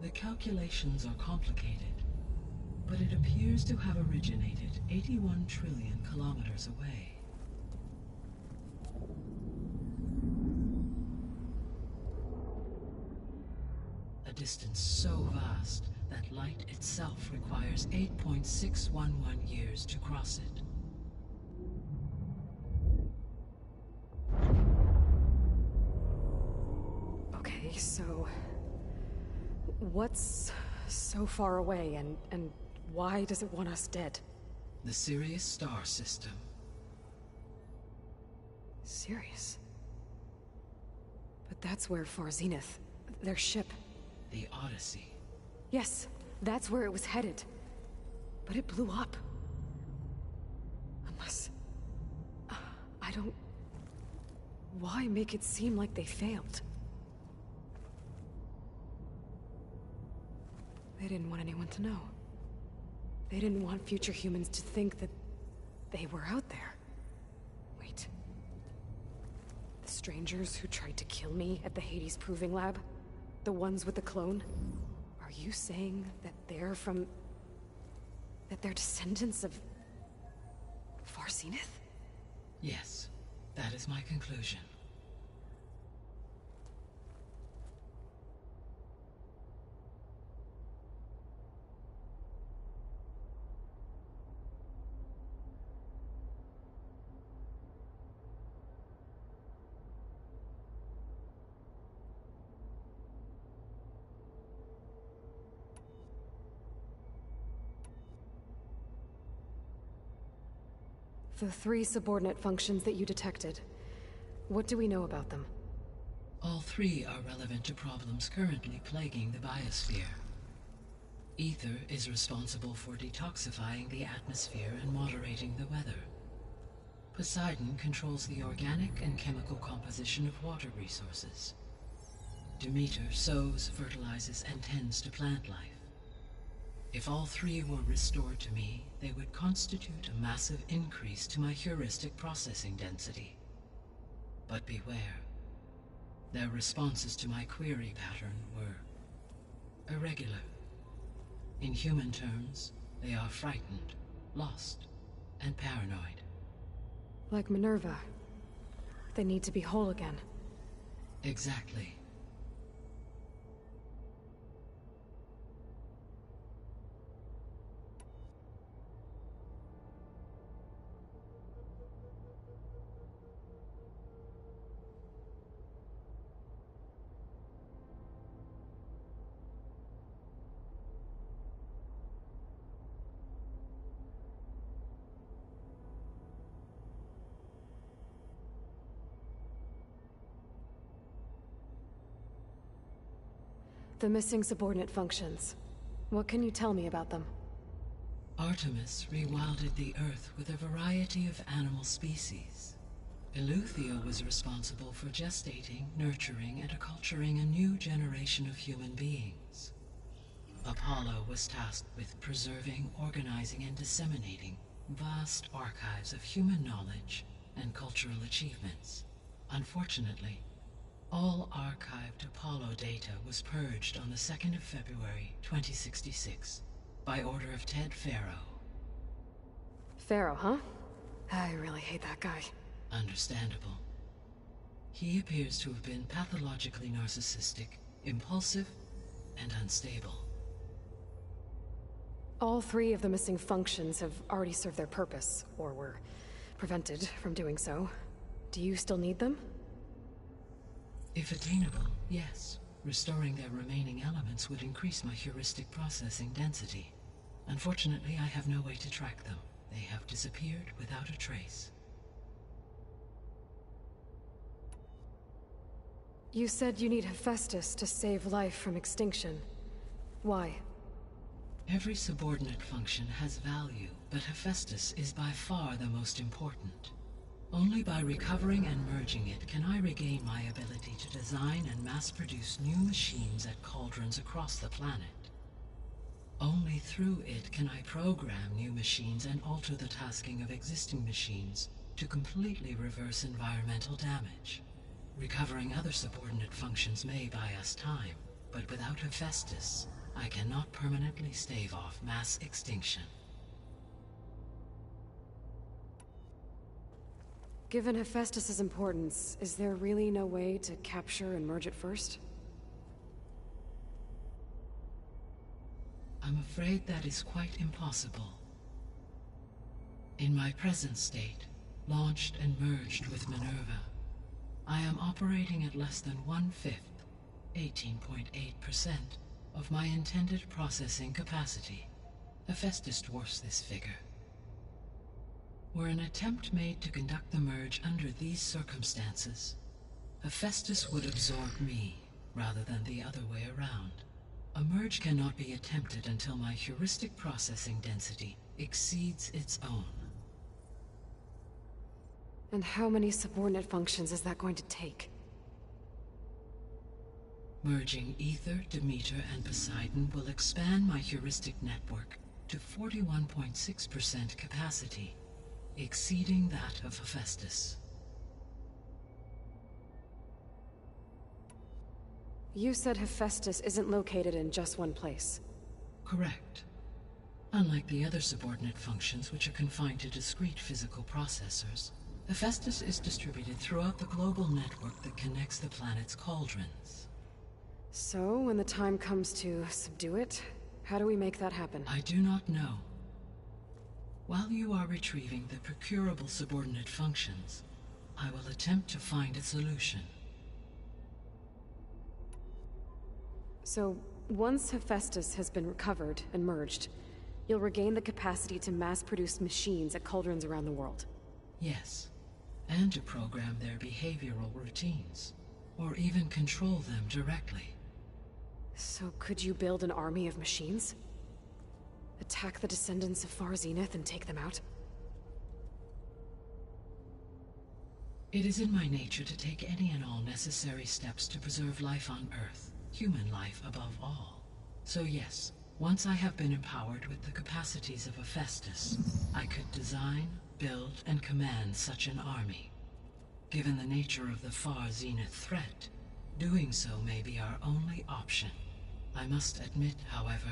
The calculations are complicated, but it appears to have originated 81 trillion kilometers away. A distance so vast that light itself requires 8.611 years to cross it. Okay, so... what's so far away, and why does it want us dead? The Sirius star system. Sirius? But that's where Far Zenith, their ship... The Odyssey. Yes, that's where it was headed. But it blew up. Unless... I don't... Why make it seem like they failed? They didn't want anyone to know. They didn't want future humans to think that they were out there. Wait. The strangers who tried to kill me at the Hades Proving Lab? The ones with the clone? Are you saying that they're from... that they're descendants of... Far Zenith? Yes, that is my conclusion. The 3 subordinate functions that you detected. What do we know about them? All 3 are relevant to problems currently plaguing the biosphere. Ether is responsible for detoxifying the atmosphere and moderating the weather. Poseidon controls the organic and chemical composition of water resources. Demeter sows, fertilizes, and tends to plant life. If all 3 were restored to me, they would constitute a massive increase to my heuristic processing density. But beware. Their responses to my query pattern were irregular. In human terms, they are frightened, lost, and paranoid. Like Minerva. They need to be whole again. Exactly. The missing subordinate functions. What can you tell me about them? Artemis rewilded the Earth with a variety of animal species. Eleuthia was responsible for gestating, nurturing, and acculturating a new generation of human beings. Apollo was tasked with preserving, organizing, and disseminating vast archives of human knowledge and cultural achievements. Unfortunately, all archived Apollo data was purged on the 2nd of February, 2066, by order of Ted Faro. Pharaoh, huh? I really hate that guy. Understandable. He appears to have been pathologically narcissistic, impulsive, and unstable. All 3 of the missing functions have already served their purpose, or were prevented from doing so. Do you still need them? If attainable, yes. Restoring their remaining elements would increase my heuristic processing density. Unfortunately, I have no way to track them. They have disappeared without a trace. You said you need Hephaestus to save life from extinction. Why? Every subordinate function has value, but Hephaestus is by far the most important. Only by recovering and merging it can I regain my ability to design and mass-produce new machines at cauldrons across the planet. Only through it can I program new machines and alter the tasking of existing machines to completely reverse environmental damage. Recovering other subordinate functions may buy us time, but without Hephaestus, I cannot permanently stave off mass extinction. Given Hephaestus's importance, is there really no way to capture and merge it first? I'm afraid that is quite impossible. In my present state, launched and merged with Minerva, I am operating at less than 1/5, 18.8%, of my intended processing capacity. Hephaestus dwarfs this figure. Were an attempt made to conduct the merge under these circumstances, Hephaestus would absorb me, rather than the other way around. A merge cannot be attempted until my heuristic processing density exceeds its own. And how many subordinate functions is that going to take? Merging Ether, Demeter, and Poseidon will expand my heuristic network to 41.6% capacity, exceeding that of Hephaestus. You said Hephaestus isn't located in just one place. Correct. Unlike the other subordinate functions, which are confined to discrete physical processors, Hephaestus is distributed throughout the global network that connects the planet's cauldrons. So, when the time comes to subdue it, how do we make that happen? I do not know. While you are retrieving the procurable subordinate functions, I will attempt to find a solution. So, once Hephaestus has been recovered and merged, you'll regain the capacity to mass-produce machines at cauldrons around the world. Yes, and to program their behavioral routines, or even control them directly. So could you build an army of machines? Attack the descendants of Far Zenith and take them out? It is in my nature to take any and all necessary steps to preserve life on Earth, human life above all. So yes, once I have been empowered with the capacities of Hephaestus, I could design, build, and command such an army. Given the nature of the Far Zenith threat, doing so may be our only option. I must admit, however,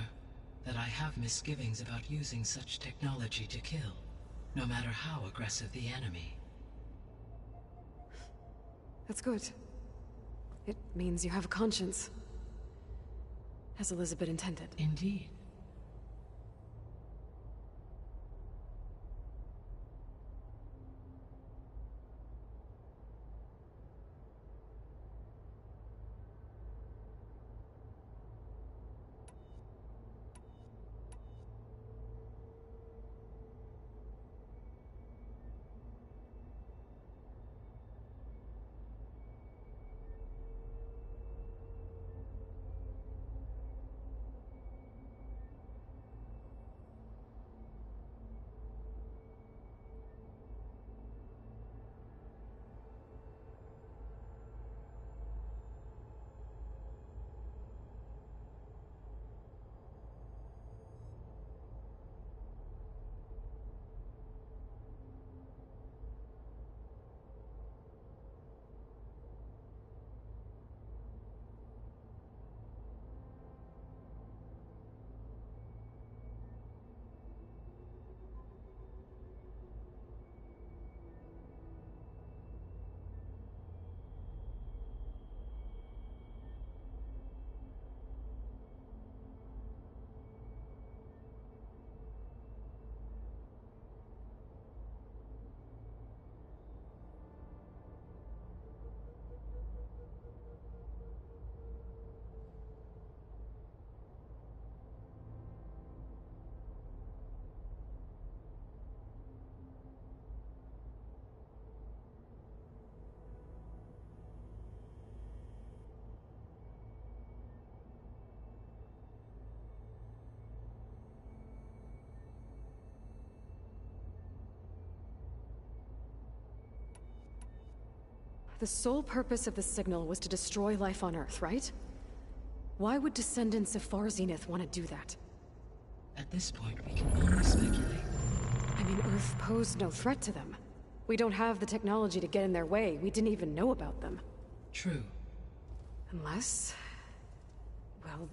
that I have misgivings about using such technology to kill, no matter how aggressive the enemy. That's good. It means you have a conscience. As Elizabeth intended. Indeed. The sole purpose of the signal was to destroy life on Earth, right? Why would descendants of Far Zenith want to do that? At this point, we can only speculate. I mean, Earth posed no threat to them. We don't have the technology to get in their way. We didn't even know about them. True. Unless... well...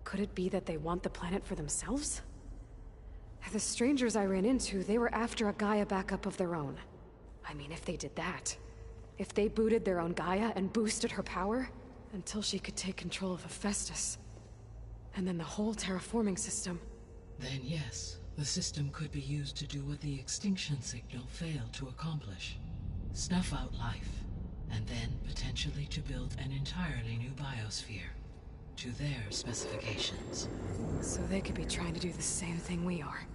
could it be that they want the planet for themselves? The strangers I ran into, they were after a Gaia backup of their own. I mean, if they did that... if they booted their own Gaia and boosted her power... until she could take control of Hephaestus... And then the whole terraforming system. Then yes, the system could be used to do what the extinction signal failed to accomplish. Snuff out life, and then potentially to build an entirely new biosphere. To their specifications. So they could be trying to do the same thing we are.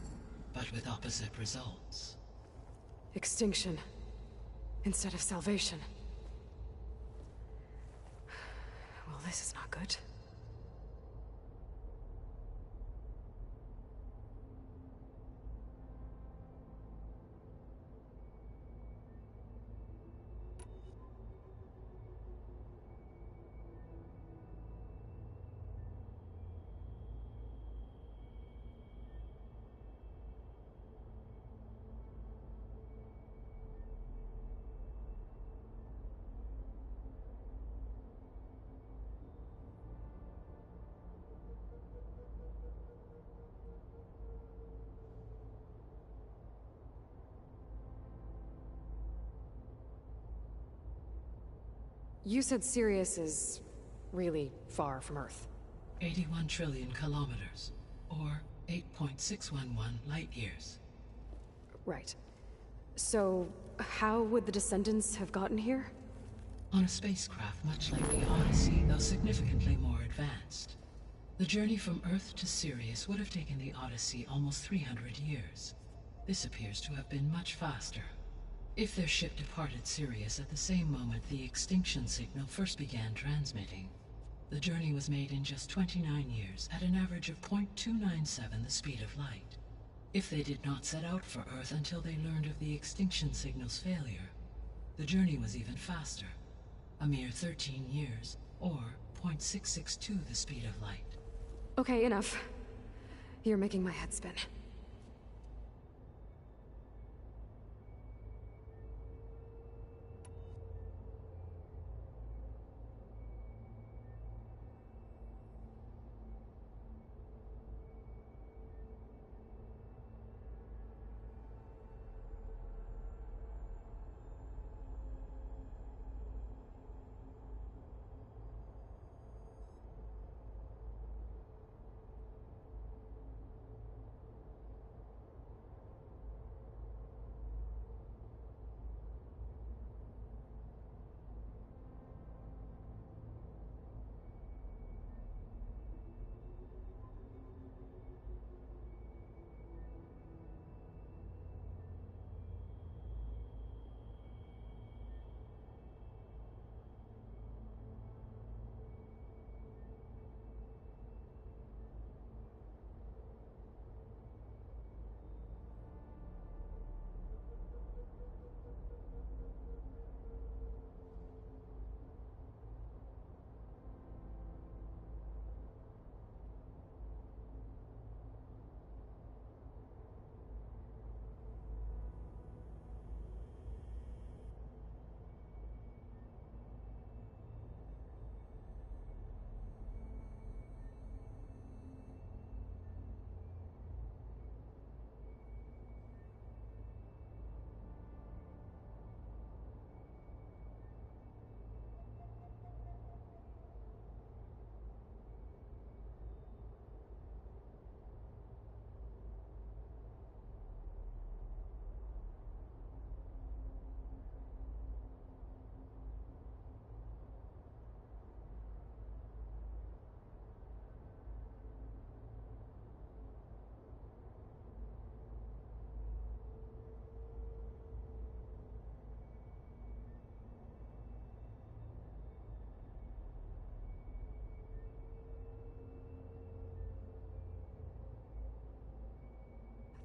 But with opposite results. Extinction. Instead of salvation. Well, this is not good. You said Sirius is really far from Earth. 81 trillion kilometers, or 8.611 light years. Right. So, how would the Descendants have gotten here? On a spacecraft much like the Odyssey, though significantly more advanced. The journey from Earth to Sirius would have taken the Odyssey almost 300 years. This appears to have been much faster. If their ship departed Sirius at the same moment the extinction signal first began transmitting, the journey was made in just 29 years at an average of 0.297 the speed of light. If they did not set out for Earth until they learned of the extinction signal's failure, the journey was even faster, a mere 13 years, or 0.662 the speed of light. Okay, enough. You're making my head spin.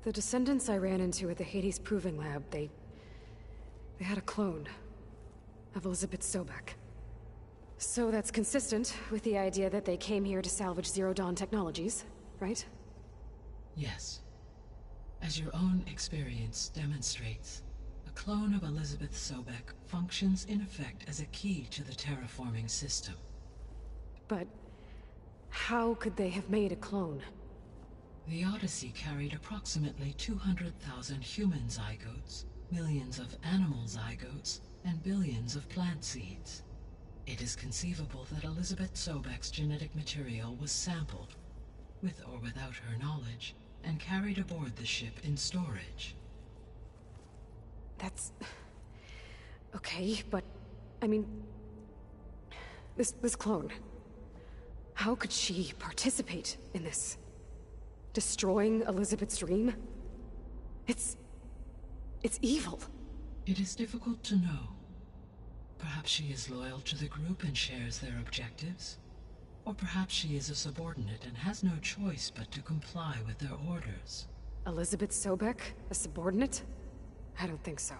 The Descendants I ran into at the Hades Proving Lab, they had a clone of Elizabeth Sobek. So that's consistent with the idea that they came here to salvage Zero Dawn technologies, right? Yes. As your own experience demonstrates, a clone of Elizabeth Sobek functions in effect as a key to the terraforming system. But how could they have made a clone? The Odyssey carried approximately 200,000 human zygotes, millions of animal zygotes, and billions of plant seeds. It is conceivable that Elizabeth Sobek's genetic material was sampled, with or without her knowledge, and carried aboard the ship in storage. That's... okay, but... I mean... This clone... How could she participate in this? Destroying Elizabeth's dream? It's evil. It is difficult to know. Perhaps she is loyal to the group and shares their objectives. Or perhaps she is a subordinate and has no choice but to comply with their orders. Elizabeth Sobek? A subordinate? I don't think so.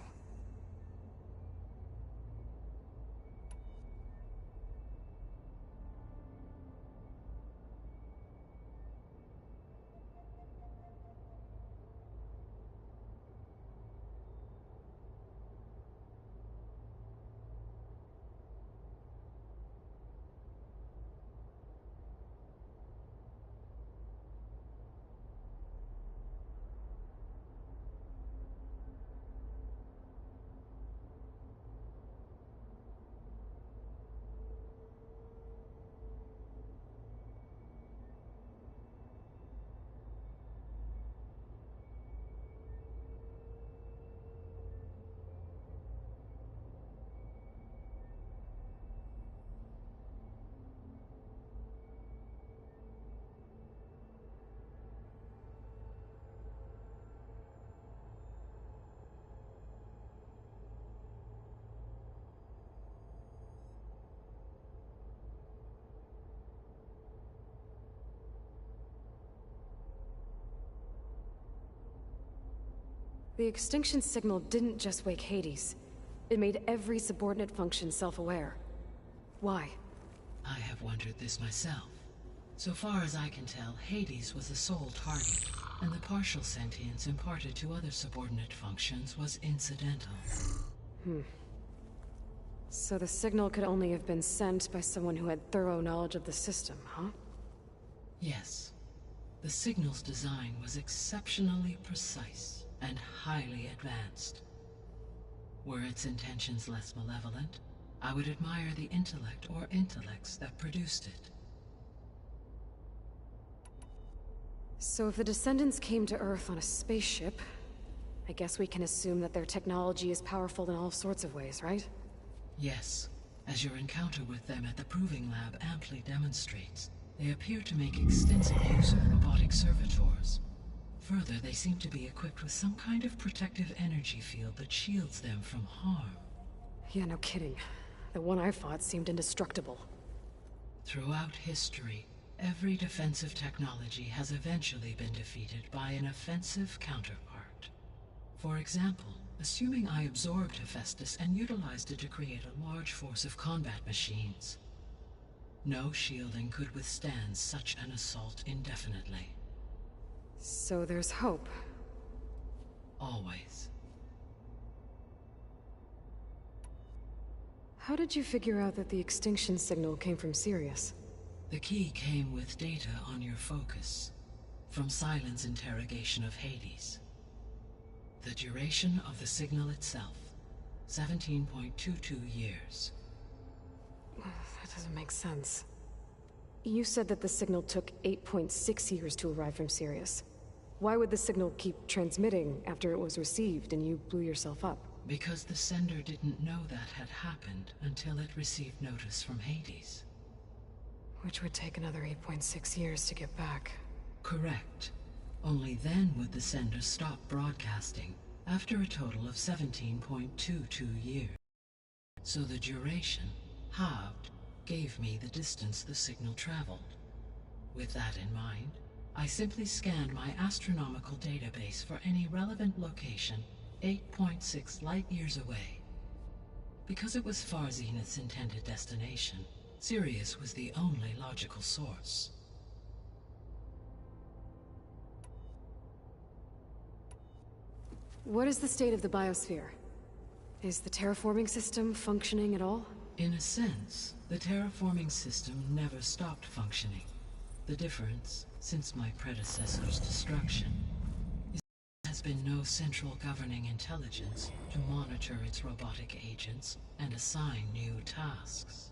The extinction signal didn't just wake Hades. It made every subordinate function self-aware. Why? I have wondered this myself. So far as I can tell, Hades was the sole target, and the partial sentience imparted to other subordinate functions was incidental. So the signal could only have been sent by someone who had thorough knowledge of the system, huh? Yes. The signal's design was exceptionally precise and highly advanced. Were its intentions less malevolent, I would admire the intellect or intellects that produced it. So if the descendants came to Earth on a spaceship, I guess we can assume that their technology is powerful in all sorts of ways, right? Yes, as your encounter with them at the Proving Lab amply demonstrates, they appear to make extensive use of robotic servitors. Further, they seem to be equipped with some kind of protective energy field that shields them from harm. Yeah, no kidding. The one I fought seemed indestructible. Throughout history, every defensive technology has eventually been defeated by an offensive counterpart. For example, assuming I absorbed Hephaestus and utilized it to create a large force of combat machines. No shielding could withstand such an assault indefinitely. So there's hope. Always. How did you figure out that the extinction signal came from Sirius? The key came with data on your focus, from Silent's interrogation of Hades. The duration of the signal itself, 17.22 years. That doesn't make sense. You said that the signal took 8.6 years to arrive from Sirius. Why would the signal keep transmitting after it was received and you blew yourself up? Because the sender didn't know that had happened until it received notice from Hades. Which would take another 8.6 years to get back. Correct. Only then would the sender stop broadcasting, after a total of 17.22 years. So the duration, halved, gave me the distance the signal traveled. With that in mind, I simply scanned my astronomical database for any relevant location 8.6 light-years away. Because it was far Zenith's intended destination, Sirius was the only logical source. What is the state of the biosphere? Is the terraforming system functioning at all? In a sense, the terraforming system never stopped functioning. The difference, since my predecessor's destruction, is there has been no central governing intelligence to monitor its robotic agents and assign new tasks.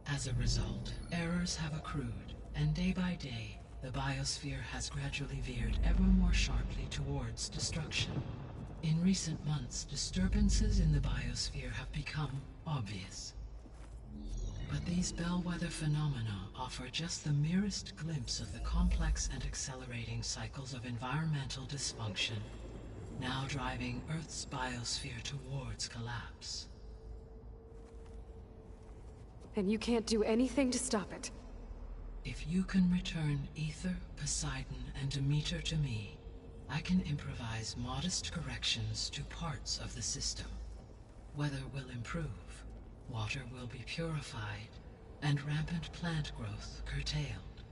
As a result, errors have accrued, and day by day, the biosphere has gradually veered ever more sharply towards destruction. In recent months, disturbances in the biosphere have become obvious. But these bellwether phenomena offer just the merest glimpse of the complex and accelerating cycles of environmental dysfunction, now driving Earth's biosphere towards collapse. And you can't do anything to stop it? If you can return Aether, Poseidon, and Demeter to me, I can improvise modest corrections to parts of the system. Weather will improve, water will be purified, and rampant plant growth curtailed.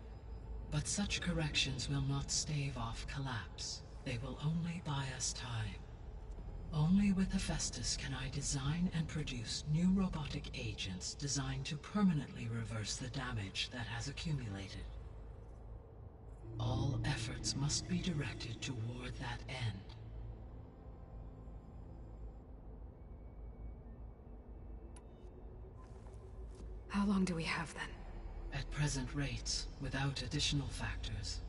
But such corrections will not stave off collapse. They will only buy us time. Only with Hephaestus can I design and produce new robotic agents designed to permanently reverse the damage that has accumulated. All efforts must be directed toward that end. How long do we have then? At present rates, without additional factors,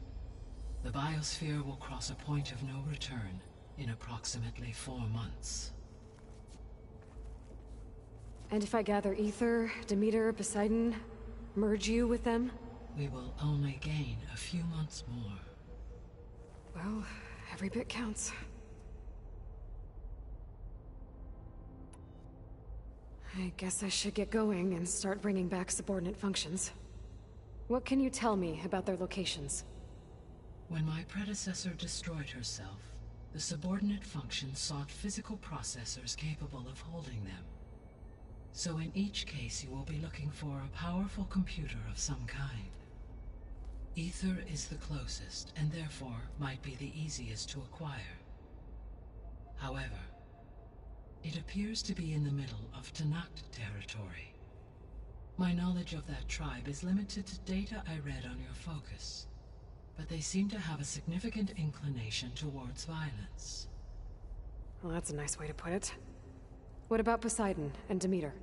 the biosphere will cross a point of no return in approximately 4 months. And if I gather Aether, Demeter, Poseidon, merge you with them? We will only gain a few months more. Well, every bit counts. I guess I should get going and start bringing back subordinate functions. What can you tell me about their locations? When my predecessor destroyed herself, the subordinate functions sought physical processors capable of holding them. So in each case you will be looking for a powerful computer of some kind. Aether is the closest, and therefore might be the easiest to acquire. However, it appears to be in the middle of Tanakh territory. My knowledge of that tribe is limited to data I read on your focus, but they seem to have a significant inclination towards violence. Well, that's a nice way to put it. What about Poseidon and Demeter?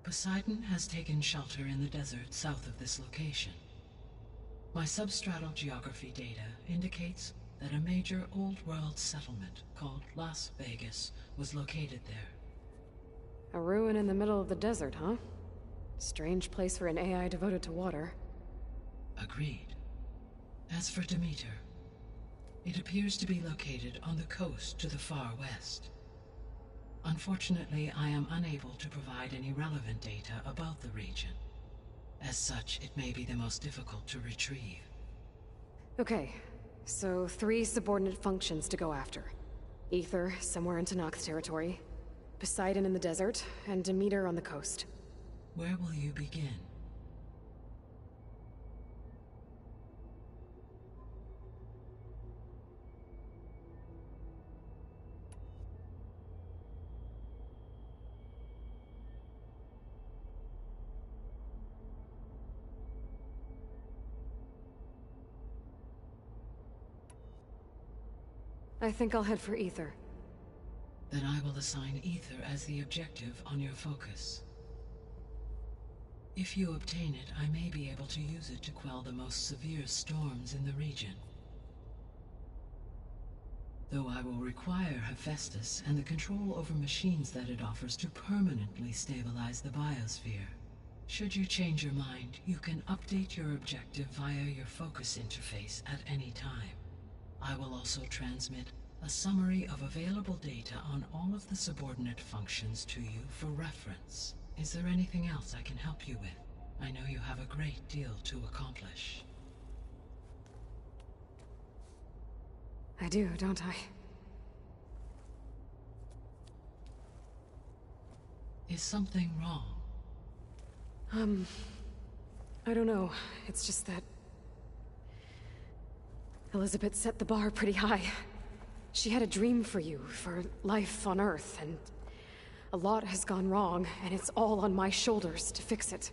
Poseidon has taken shelter in the desert south of this location. My substratal geography data indicates that a major old-world settlement called Las Vegas was located there. A ruin in the middle of the desert, huh? Strange place for an AI devoted to water. Agreed. As for Demeter, it appears to be located on the coast to the far west. Unfortunately, I am unable to provide any relevant data about the region. As such, it may be the most difficult to retrieve. Okay, so 3 subordinate functions to go after. Aether, somewhere in Tanakh territory, Poseidon in the desert, and Demeter on the coast. Where will you begin? I think I'll head for Aether. Then I will assign Aether as the objective on your focus. If you obtain it, I may be able to use it to quell the most severe storms in the region. Though I will require Hephaestus and the control over machines that it offers to permanently stabilize the biosphere. Should you change your mind, you can update your objective via your focus interface at any time. I will also transmit a summary of available data on all of the subordinate functions to you for reference. Is there anything else I can help you with? I know you have a great deal to accomplish. I do, don't I? Is something wrong? I don't know. It's just that Elizabeth set the bar pretty high. She had a dream for you, for life on Earth, and a lot has gone wrong, and it's all on my shoulders to fix it.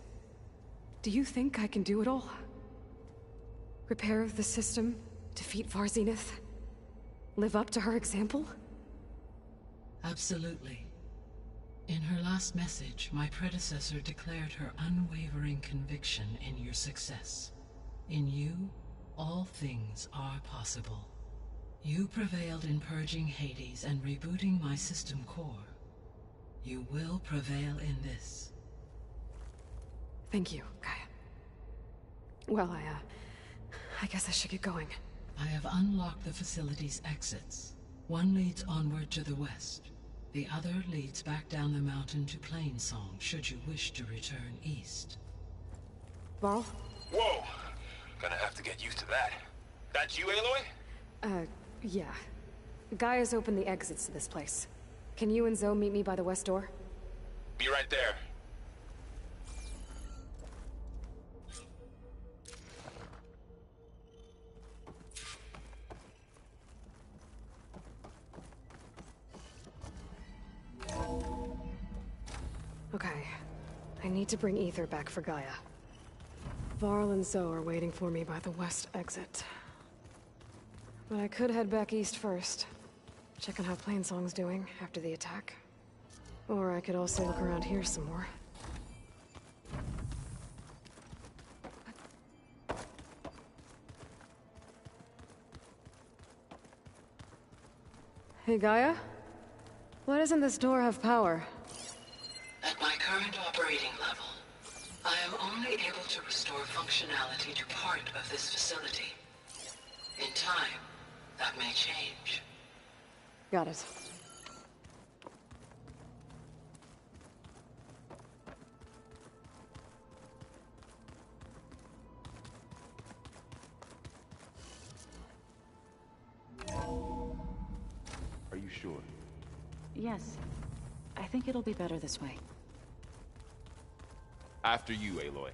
Do you think I can do it all? Repair the system, defeat Varzenith, live up to her example? Absolutely. In her last message, my predecessor declared her unwavering conviction in your success. In you all things are possible. You prevailed in purging Hades and rebooting my system core. You will prevail in this. Thank you, Gaia. Well, I guess I should get going. I have unlocked the facility's exits. One leads onward to the west. The other leads back down the mountain to Plainsong, should you wish to return east. Varl? Whoa! Gonna have to get used to that. That's you, Aloy? Yeah. Gaia's opened the exits to this place. Can you and Zoe meet me by the west door? Be right there. Okay. I need to bring Ether back for Gaia. Varl and Zoe are waiting for me by the west exit. But I could head back east first. Check on how Plainsong's doing after the attack. Or I could also look around here some more. Hey, Gaia? Why doesn't this door have power? At my current operating level, I am only able to restore functionality to part of this facility. In time, that may change. Got it. Are you sure? Yes. I think it'll be better this way. After you, Aloy.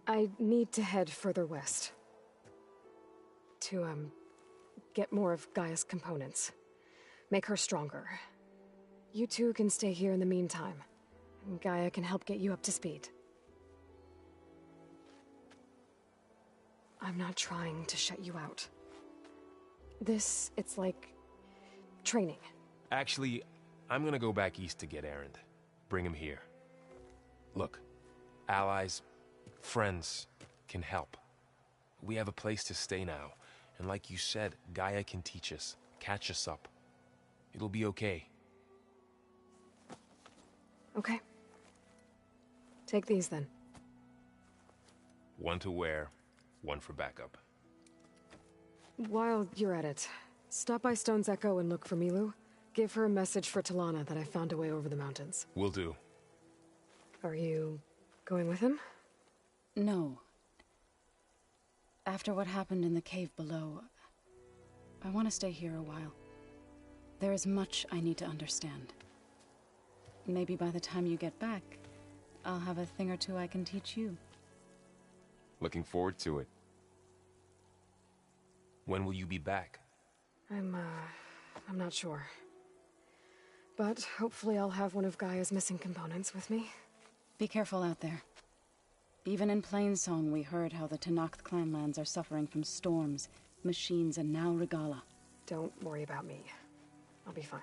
I need to head further west. To, get more of Gaia's components. Make her stronger. You two can stay here in the meantime. And Gaia can help get you up to speed. I'm not trying to shut you out. It's like... training. Actually, I'm gonna go back east to get Erend. Bring him here. Look, allies, friends can help. We have a place to stay now. And like you said, Gaia can teach us, catch us up. It'll be okay. Okay. Take these then. One to wear, one for backup. While you're at it, stop by Stone's Echo and look for Milu. Give her a message for Talana that I found a way over the mountains. Will do. Are you going with him? No. After what happened in the cave below, I want to stay here a while. There is much I need to understand. Maybe by the time you get back, I'll have a thing or two I can teach you. Looking forward to it. When will you be back? I'm not sure. But hopefully I'll have one of Gaia's missing components with me. Be careful out there. Even in Plainsong, we heard how the Tenakth clanlands are suffering from storms, machines, and now Regala. Don't worry about me. I'll be fine.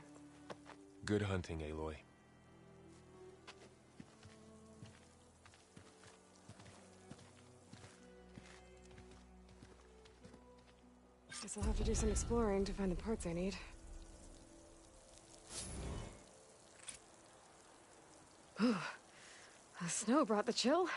Good hunting, Aloy. Guess I'll have to do some exploring to find the parts I need. The snow brought the chill.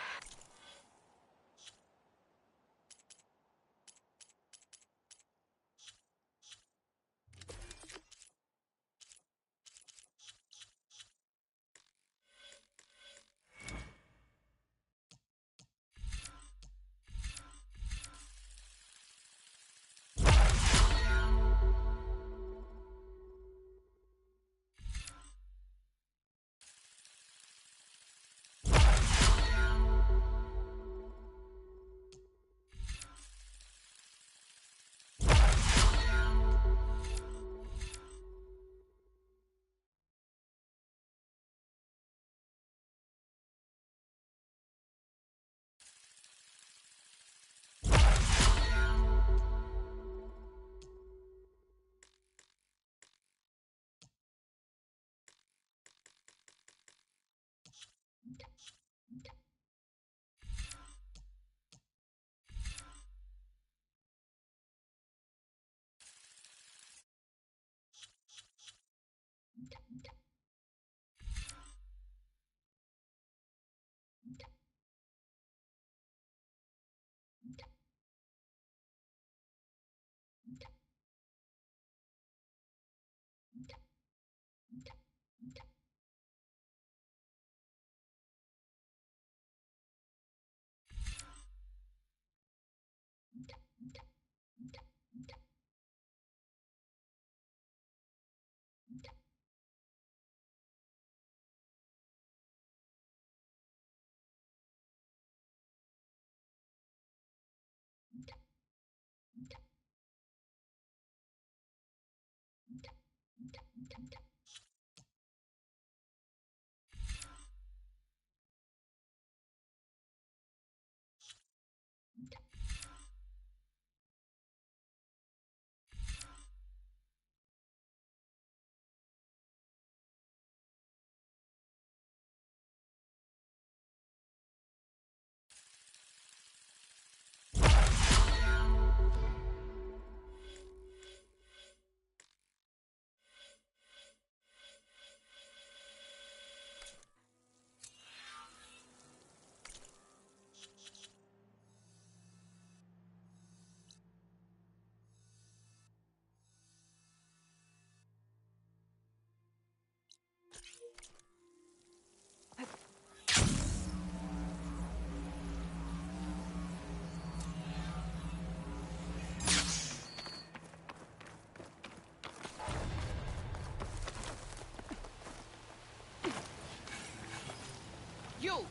You!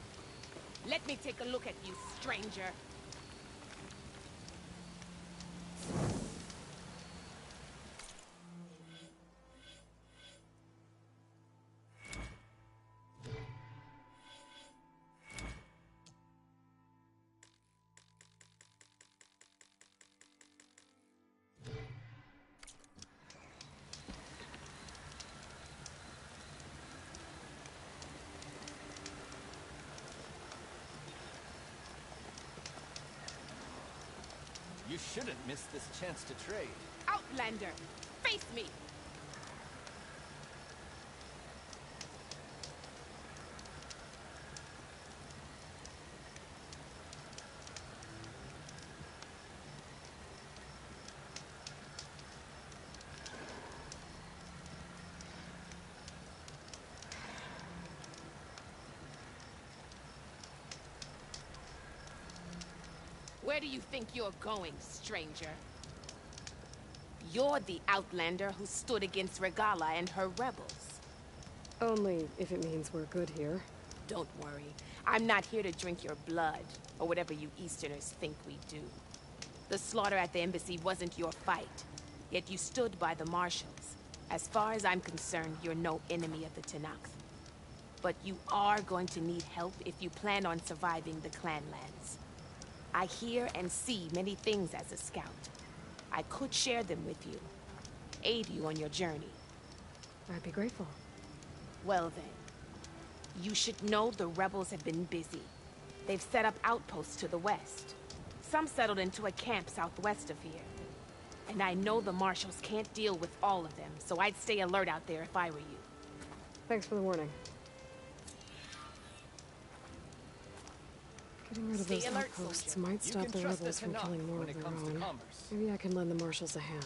Let me take a look at you, stranger. You shouldn't miss this chance to trade. Outlander! Face me! Where do you think you're going, stranger? You're the Outlander who stood against Regala and her rebels. Only if it means we're good here. Don't worry. I'm not here to drink your blood, or whatever you Easterners think we do. The slaughter at the embassy wasn't your fight, yet you stood by the Marshals. As far as I'm concerned, you're no enemy of the Tenakth. But you are going to need help if you plan on surviving the Clanlands. I hear and see many things as a scout. I could share them with you, aid you on your journey. I'd be grateful. Well then, you should know the rebels have been busy. They've set up outposts to the west. Some settled into a camp southwest of here. And I know the Marshals can't deal with all of them, so I'd stay alert out there if I were you. Thanks for the warning. Getting rid of those outposts might stop the rebels from killing more of their own. Maybe I can lend the Marshals a hand.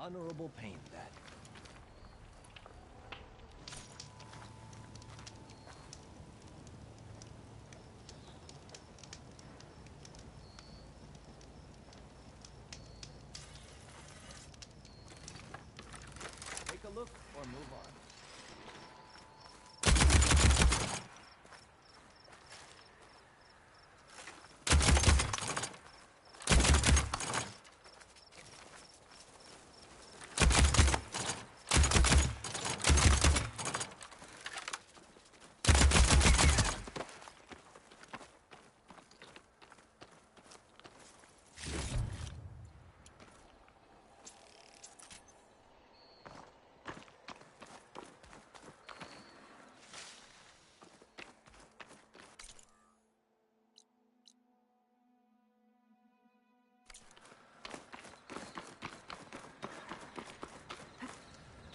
Honorable pain, that. Take a look or move on.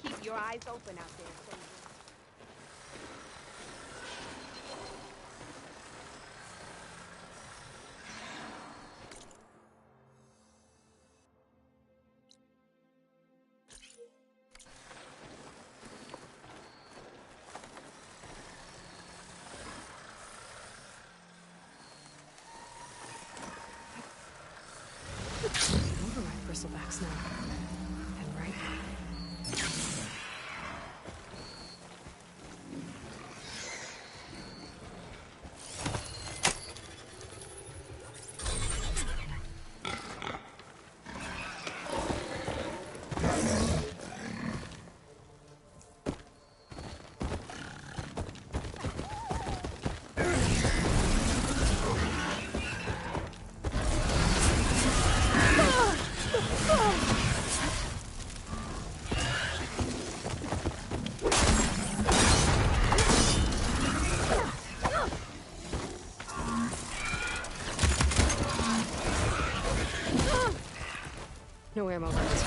Keep your eyes open out there, soldier. Override bristlebacks now. And right. No ammo left.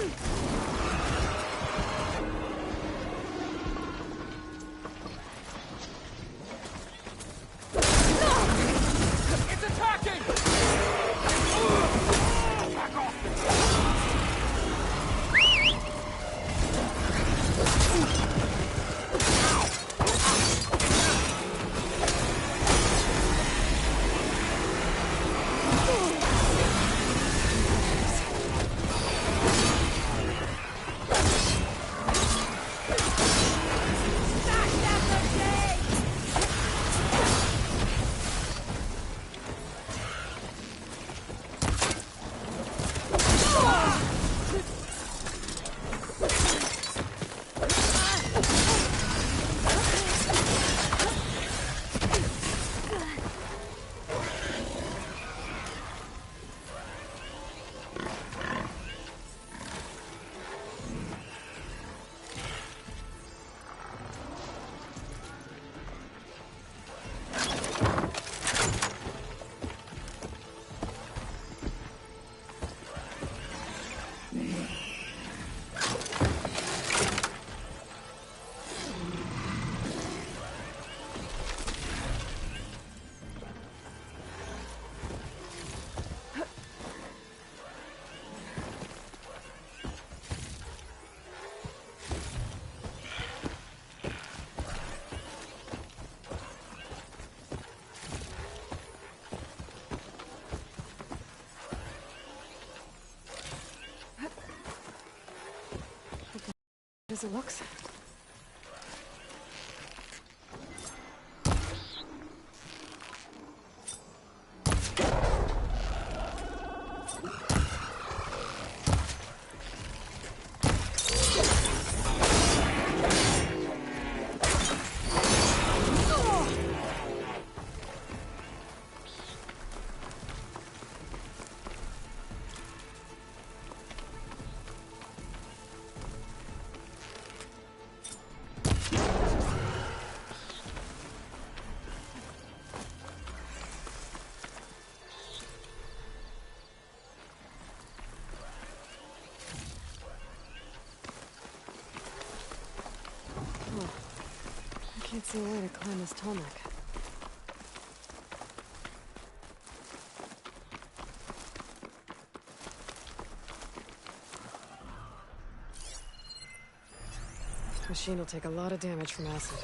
It's attacking! Back off! As it looks. I can't see a way to climb this tall neck. Machine will take a lot of damage from acid.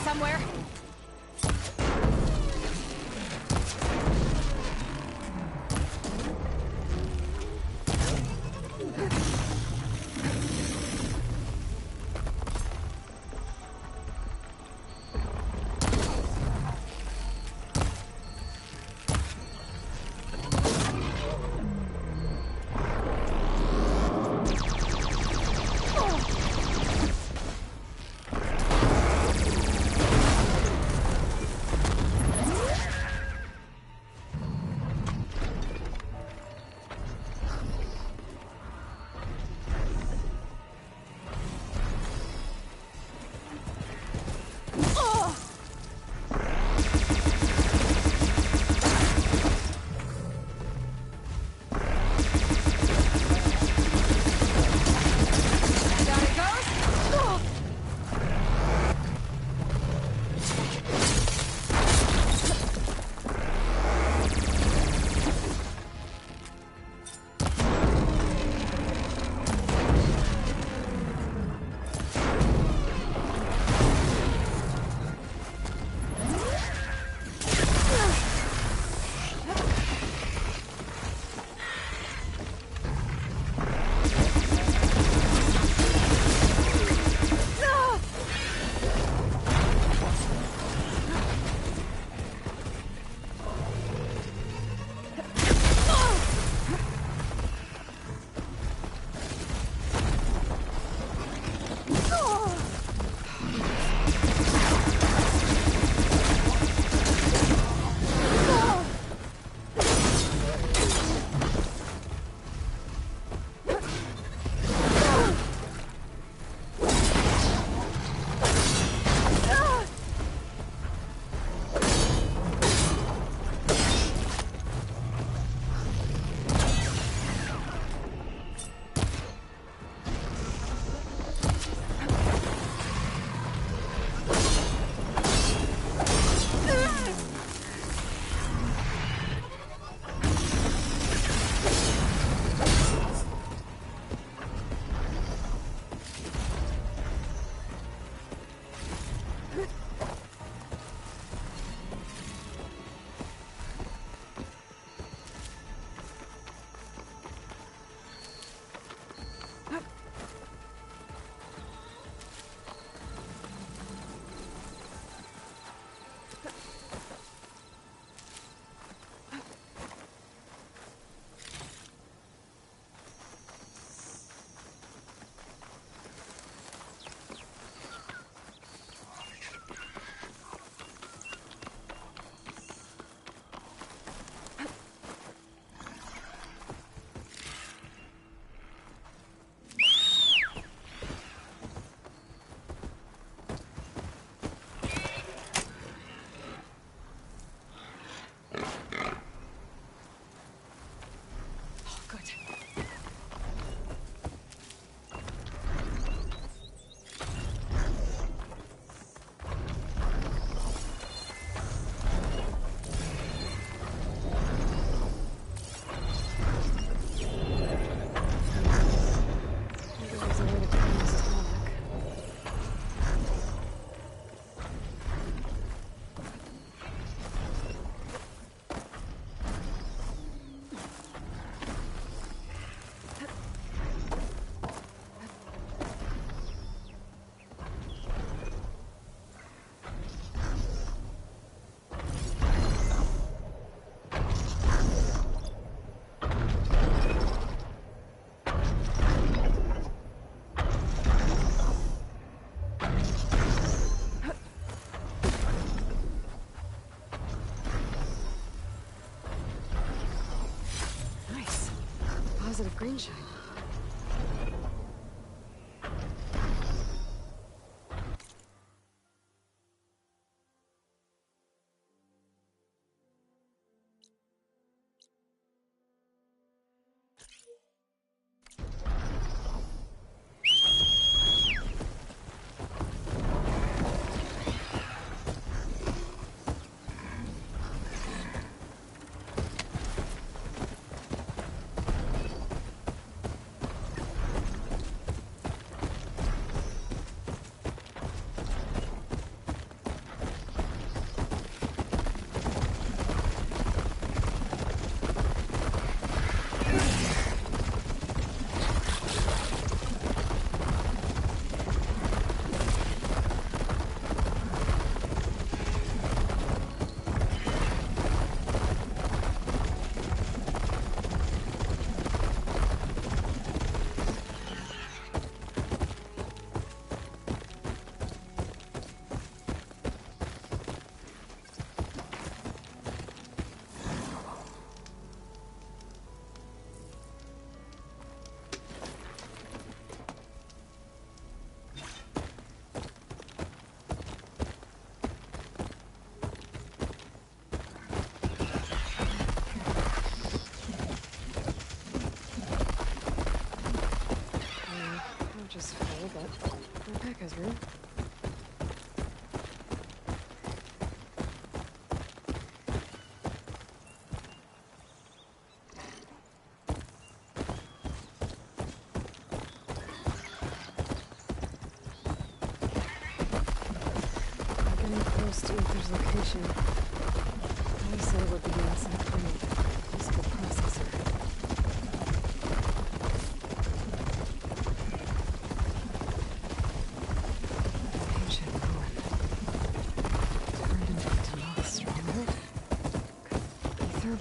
Somewhere. sunshine. Just full, but Rebecca's room. I'm getting close to Ether's location. I said it would be inside the physical processor.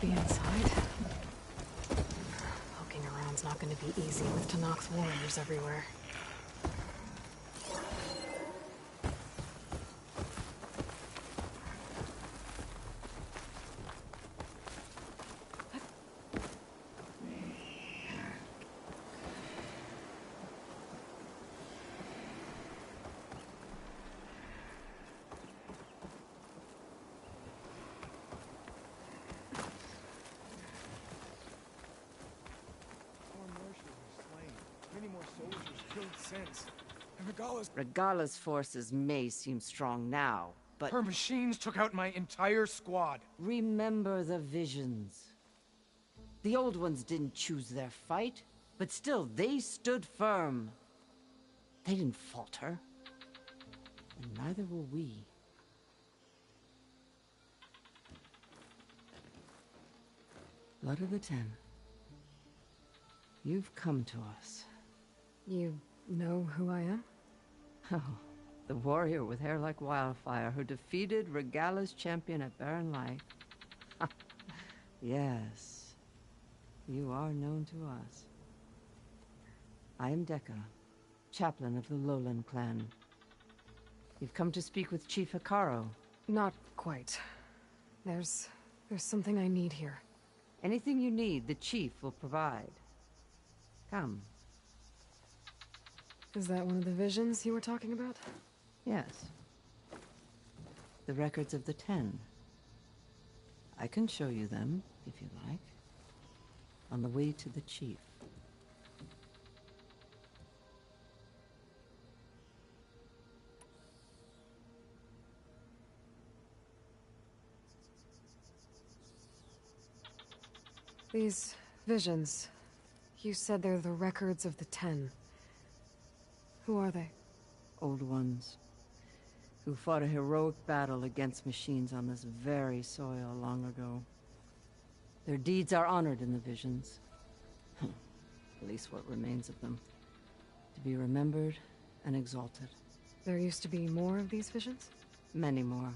Be inside. Poking around's not going to be easy with Tanak's warriors everywhere. Regala's forces may seem strong now, but... Her machines took out my entire squad. Remember the visions. The old ones didn't choose their fight, but still, they stood firm. They didn't falter. And neither will we. Blood of the Ten. You've come to us. You know who I am? Oh, the warrior with hair like wildfire who defeated Regala's champion at Barren Light. Yes, you are known to us. I am Dekka, chaplain of the Lowland clan. You've come to speak with Chief Hikaru. Not quite. There's something I need here. Anything you need, the chief will provide. Come. Is that one of the visions you were talking about? Yes. The records of the 10. I can show you them, if you like. On the way to the chief. These visions, you said they're the records of the 10. Who are they? Old ones, who fought a heroic battle against machines on this very soil long ago. Their deeds are honored in the visions. At least what remains of them. To be remembered and exalted. There used to be more of these visions? Many more.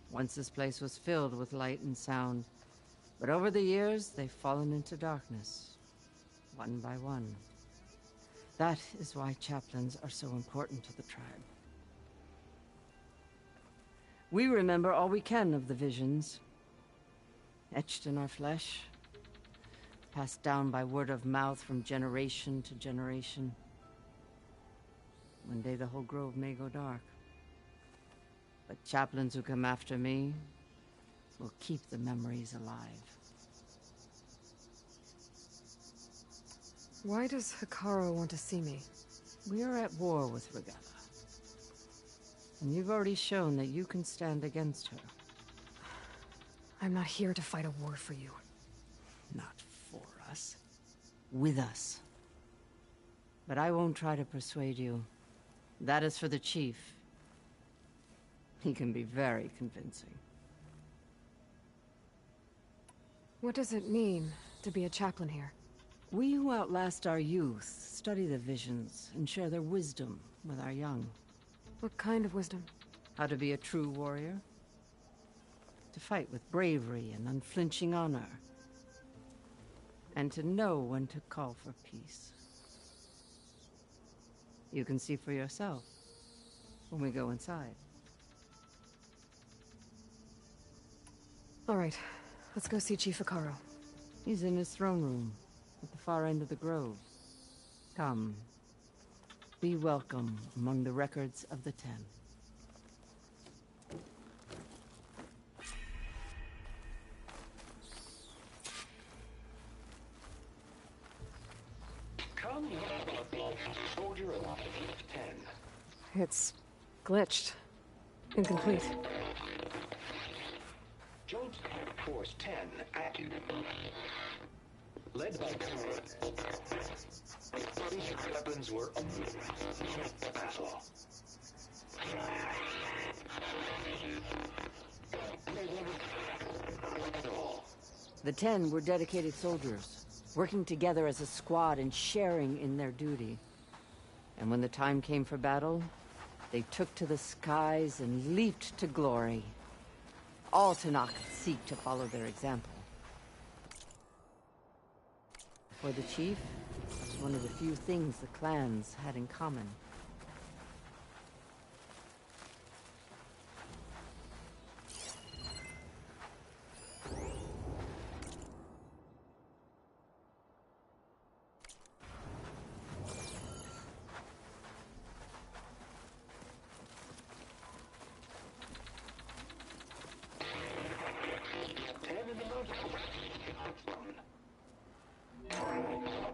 Once this place was filled with light and sound. But over the years, they've fallen into darkness. One by one. That is why chaplains are so important to the tribe. We remember all we can of the visions, etched in our flesh. passed down by word of mouth from generation to generation. One day the whole grove may go dark. But chaplains who come after me will keep the memories alive. Why does Hikaru want to see me? We are at war with Regatta. And you've already shown that you can stand against her. I'm not here to fight a war for you. Not for us. With us. But I won't try to persuade you. That is for the chief. He can be very convincing. What does it mean to be a chaplain here? We who outlast our youth study the visions and share their wisdom with our young. What kind of wisdom? How to be a true warrior. To fight with bravery and unflinching honor. And to know when to call for peace. You can see for yourself when we go inside. All right, let's go see Chief Hikaru. He's in his throne room, at the far end of the grove. Come. Be welcome among the records of the Ten. Come, soldier of 10. It's glitched. Incomplete. Joint Force 10 active. Led by these weapons were battle. The 10 were dedicated soldiers, working together as a squad and sharing in their duty. And when the time came for battle, they took to the skies and leaped to glory. All Tanakh seek to follow their example. For the chief, it was one of the few things the clans had in common.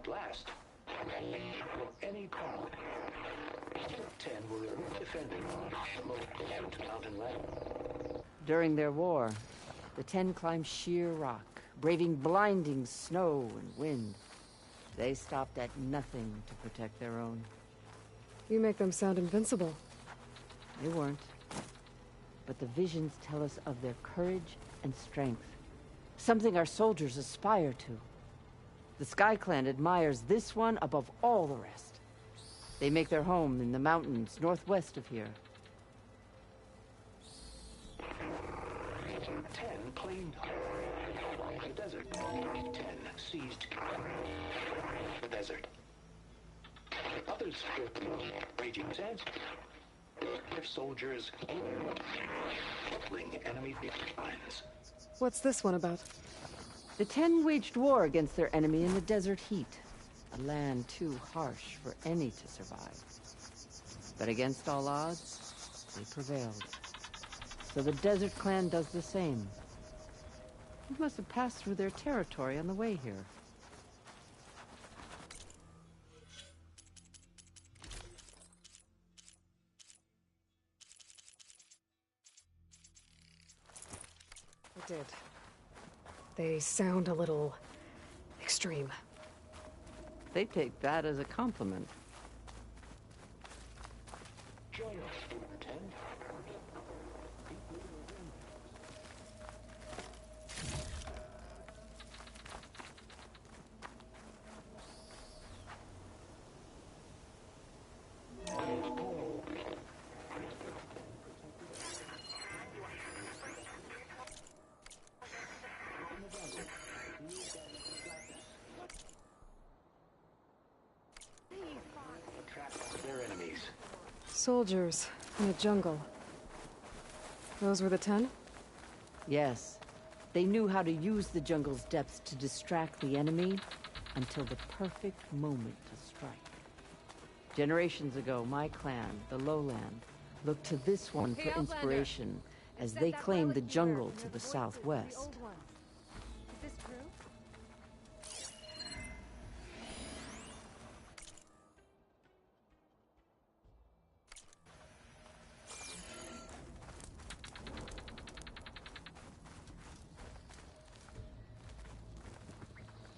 Last, any problem. 10 were defending mountain land. During their war, the 10 climbed sheer rock, braving blinding snow and wind. They stopped at nothing to protect their own. You make them sound invincible. They weren't. But the visions tell us of their courage and strength. Something our soldiers aspire to. The Sky Clan admires this one above all the rest. They make their home in the mountains northwest of here. 10 claimed the desert. 10 seized the desert. Others with raging sands. Their soldiers killing enemy lines. What's this one about? The 10 waged war against their enemy in the desert heat, a land too harsh for any to survive. But against all odds, they prevailed. So the Desert Clan does the same. You must have passed through their territory on the way here. I did. They sound a little extreme. They take that as a compliment. Join us, 10. Their enemies. Soldiers in a jungle. Those were the 10? Yes. They knew how to use the jungle's depths to distract the enemy until the perfect moment to strike. Generations ago, my clan, the Lowland, looked to this one Hey, for Outlander. inspiration as Said they that claimed the relic jungle here to the were voices of southwest. the old ones. Is this true?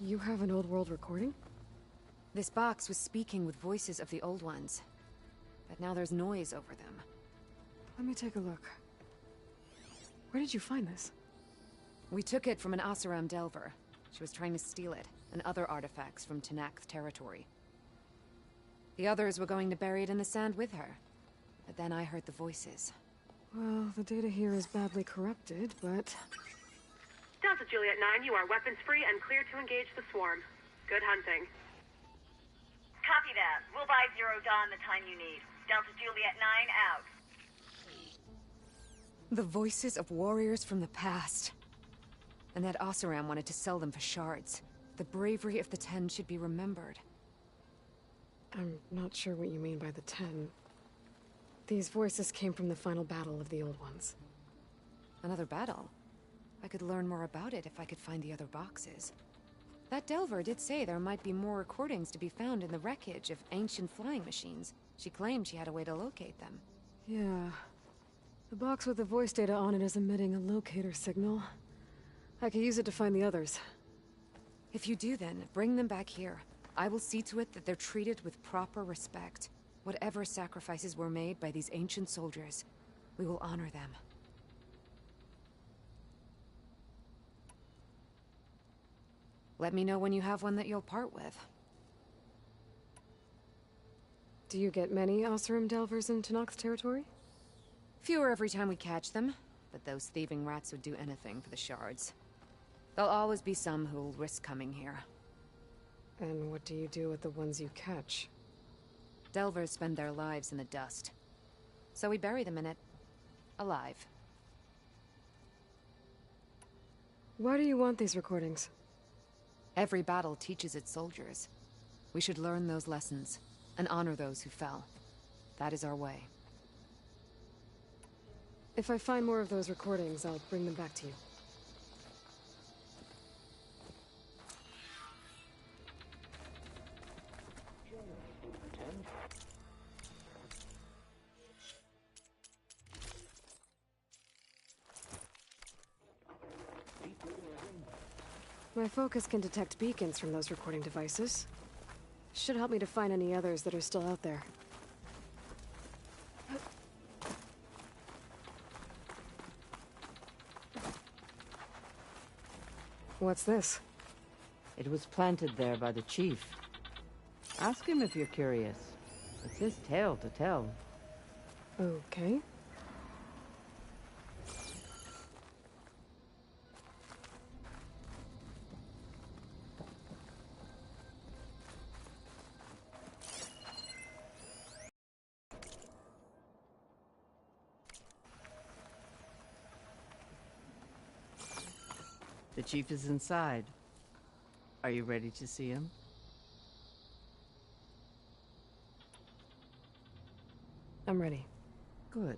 You have an old world recording? This box was speaking with voices of the old ones. But now there's noise over them. Let me take a look. Where did you find this? We took it from an Oseram Delver. She was trying to steal it, and other artifacts from Tenakth territory. The others were going to bury it in the sand with her. But then I heard the voices. Well, the data here is badly corrupted, but... Delta Juliet 9, you are weapons-free and clear to engage the swarm. Good hunting. Copy that. We'll buy Zero Dawn the time you need. Delta Juliet 9 out. The voices of warriors from the past. And that Oseram wanted to sell them for shards. The bravery of the Ten should be remembered. I'm not sure what you mean by the Ten. These voices came from the final battle of the Old Ones. Another battle? I could learn more about it if I could find the other boxes. That Delver did say there might be more recordings to be found in the wreckage of ancient flying machines. She claimed she had a way to locate them. Yeah. The box with the voice data on it is emitting a locator signal. I could use it to find the others. If you do then, bring them back here. I will see to it that they're treated with proper respect. Whatever sacrifices were made by these ancient soldiers, we will honor them. Let me know when you have one that you'll part with. Do you get many Oseram Delvers in Tenakth territory? Fewer every time we catch them, but those thieving rats would do anything for the shards. There'll always be some who'll risk coming here. And what do you do with the ones you catch? Delvers spend their lives in the dust. So we bury them in it, alive. Why do you want these recordings? Every battle teaches its soldiers. We should learn those lessons, and honor those who fell. That is our way. If I find more of those recordings, I'll bring them back to you. My focus can detect beacons from those recording devices. Should help me to find any others that are still out there. What's this? It was planted there by the chief. Ask him if you're curious. It's his tale to tell. Okay. The chief is inside. Are you ready to see him? I'm ready. Good.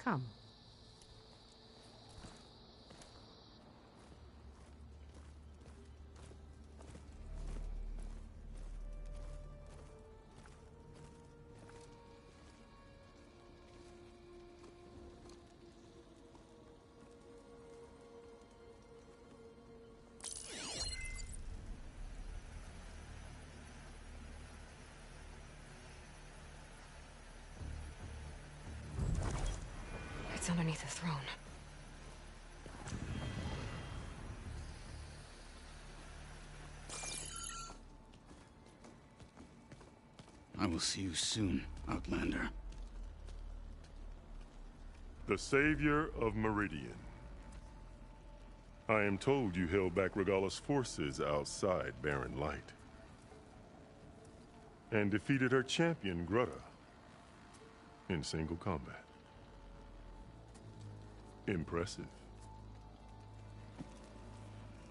Come. It's underneath the throne. I will see you soon, Outlander. The savior of Meridian. I am told you held back Regalla's forces outside Barren Light. And defeated her champion, Grutta, in single combat. Impressive.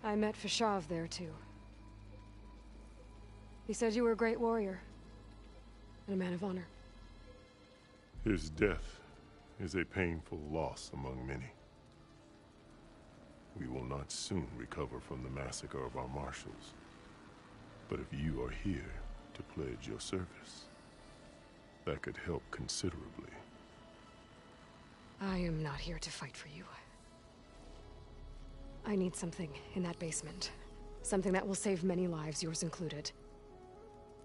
I met Fashav there, too. He said you were a great warrior. And a man of honor. His death is a painful loss among many. We will not soon recover from the massacre of our marshals. But if you are here to pledge your service, that could help considerably. I am not here to fight for you. I need something in that basement. Something that will save many lives, yours included.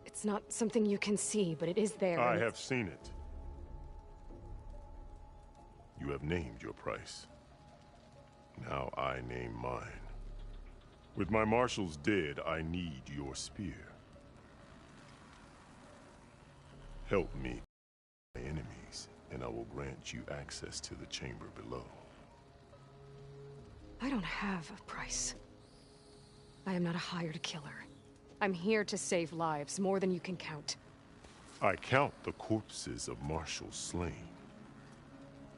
It's not something you can see, but it is there. I have seen it. You have named your price. Now I name mine. With my marshals dead, I need your spear. Help me, my enemies, and I will grant you access to the chamber below. I don't have a price. I am not a hired killer. I'm here to save lives, more than you can count. I count the corpses of marshals slain.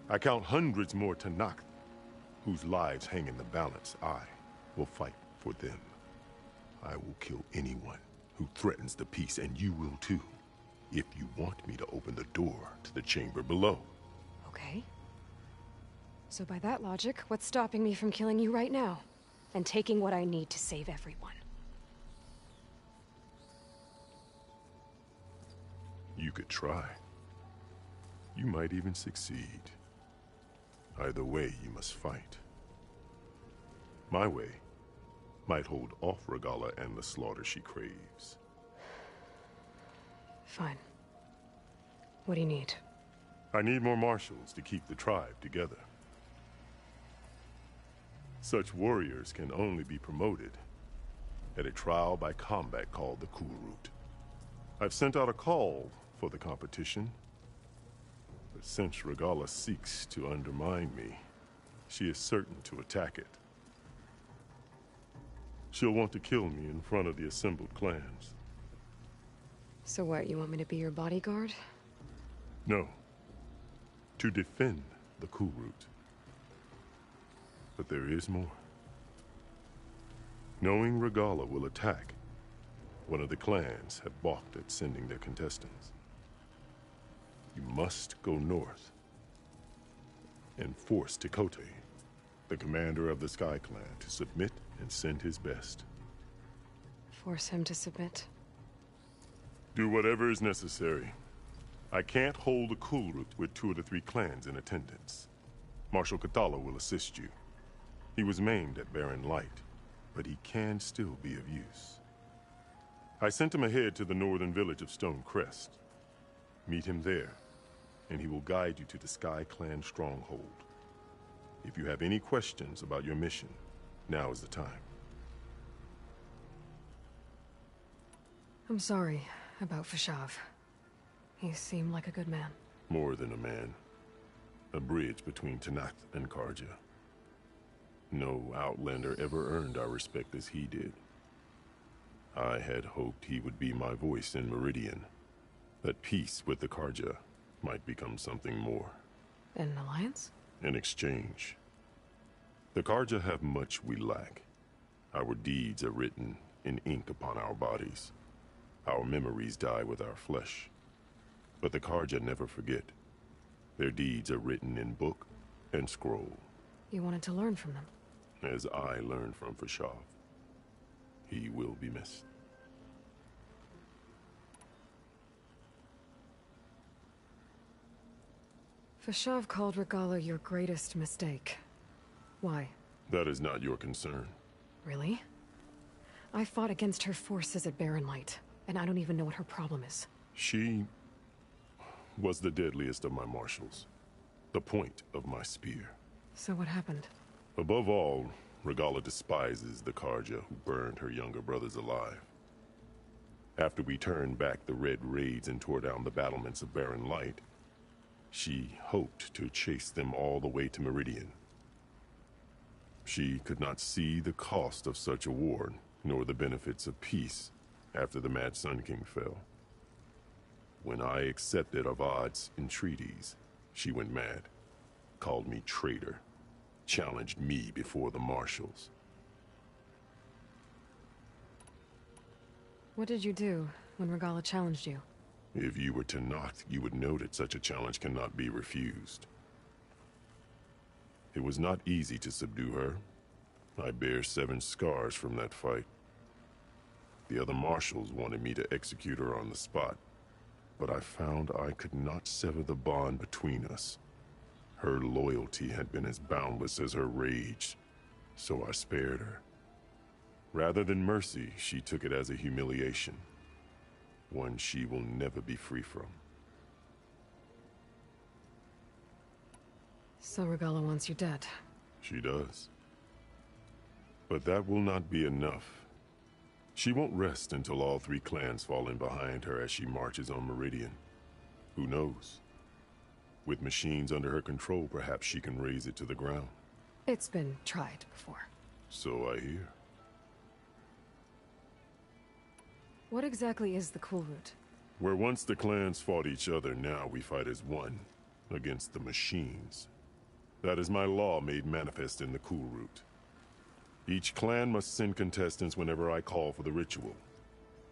I count hundreds more Tanakh, whose lives hang in the balance. I will fight for them. I will kill anyone who threatens the peace, and you will too, if you want me to open the door to the chamber below. Okay. So by that logic, what's stopping me from killing you right now? And taking what I need to save everyone? You could try. You might even succeed. Either way, you must fight. My way might hold off Regalla and the slaughter she craves. Fine. What do you need? I need more marshals to keep the tribe together. Such warriors can only be promoted at a trial by combat called the Cool Route. I've sent out a call for the competition, but since Regalla seeks to undermine me, she is certain to attack it. She'll want to kill me in front of the assembled clans. So what, you want me to be your bodyguard? No. To defend the Cool Route. But there is more. Knowing Regalla will attack, one of the clans had balked at sending their contestants. You must go north and force Tekote, the commander of the Sky Clan, to submit and send his best. Force him to submit? Do whatever is necessary. I can't hold a Cool Route with 2 of the 3 clans in attendance. Marshal Kathala will assist you. He was maimed at Barren Light, but he can still be of use. I sent him ahead to the northern village of Stone Crest. Meet him there, and he will guide you to the Sky Clan stronghold. If you have any questions about your mission, now is the time. I'm sorry about Fashav. He seemed like a good man. More than a man. A bridge between Tanakh and Karja. No Outlander ever earned our respect as he did. I had hoped he would be my voice in Meridian. That peace with the Karja might become something more. An alliance? An exchange. The Karja have much we lack. Our deeds are written in ink upon our bodies. Our memories die with our flesh. But the Karja never forget. Their deeds are written in book and scroll. You wanted to learn from them? As I learned from Fashav. He will be missed. Fashav called Regalla your greatest mistake. Why? That is not your concern. Really? I fought against her forces at Barren Light, and I don't even know what her problem is. She was the deadliest of my marshals. The point of my spear. So what happened? Above all, Regalla despises the Karja who burned her younger brothers alive. After we turned back the Red Raids and tore down the battlements of Barren Light, she hoped to chase them all the way to Meridian. She could not see the cost of such a war, nor the benefits of peace after the Mad Sun King fell. When I accepted Avad's entreaties, she went mad, called me traitor, challenged me before the marshals. What did you do when Regala challenged you? If you were to knock, you would know that such a challenge cannot be refused. It was not easy to subdue her. I bear 7 scars from that fight. The other marshals wanted me to execute her on the spot, but I found I could not sever the bond between us. Her loyalty had been as boundless as her rage, so I spared her. Rather than mercy, she took it as a humiliation, one she will never be free from. So Regala wants you dead. She does. But that will not be enough. She won't rest until all 3 clans fall in behind her as she marches on Meridian. Who knows? With machines under her control, perhaps she can raise it to the ground. It's been tried before. So I hear. What exactly is the Cool Route? Where once the clans fought each other, now we fight as one, against the machines. That is my law made manifest in the Cool Route. Each clan must send contestants whenever I call for the ritual.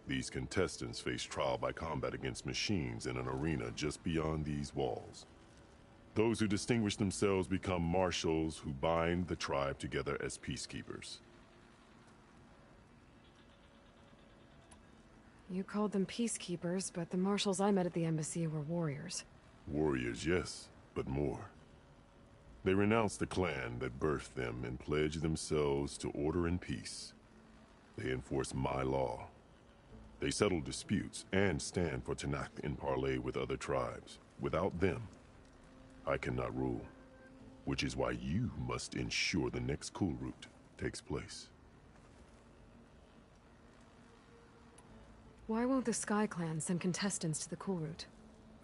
These contestants face trial by combat against machines in an arena just beyond these walls. Those who distinguish themselves become marshals who bind the tribe together as peacekeepers. You called them peacekeepers, but the marshals I met at the embassy were warriors. Warriors, yes, but more. They renounce the clan that birthed them and pledge themselves to order and peace. They enforce my law. They settle disputes and stand for Tanakh in parley with other tribes. Without them, I cannot rule. Which is why you must ensure the next Cool Route takes place. Why won't the Sky Clan send contestants to the Cool Route?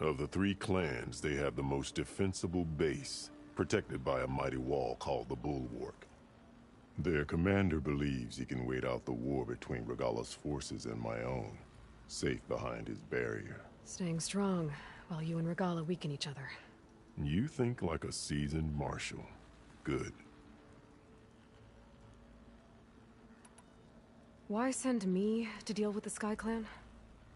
Of the 3 clans, they have the most defensible base, protected by a mighty wall called the Bulwark. Their commander believes he can wait out the war between Regala's forces and my own, safe behind his barrier. Staying strong, while you and Regala weaken each other. You think like a seasoned marshal. Good. Why send me to deal with the Sky Clan?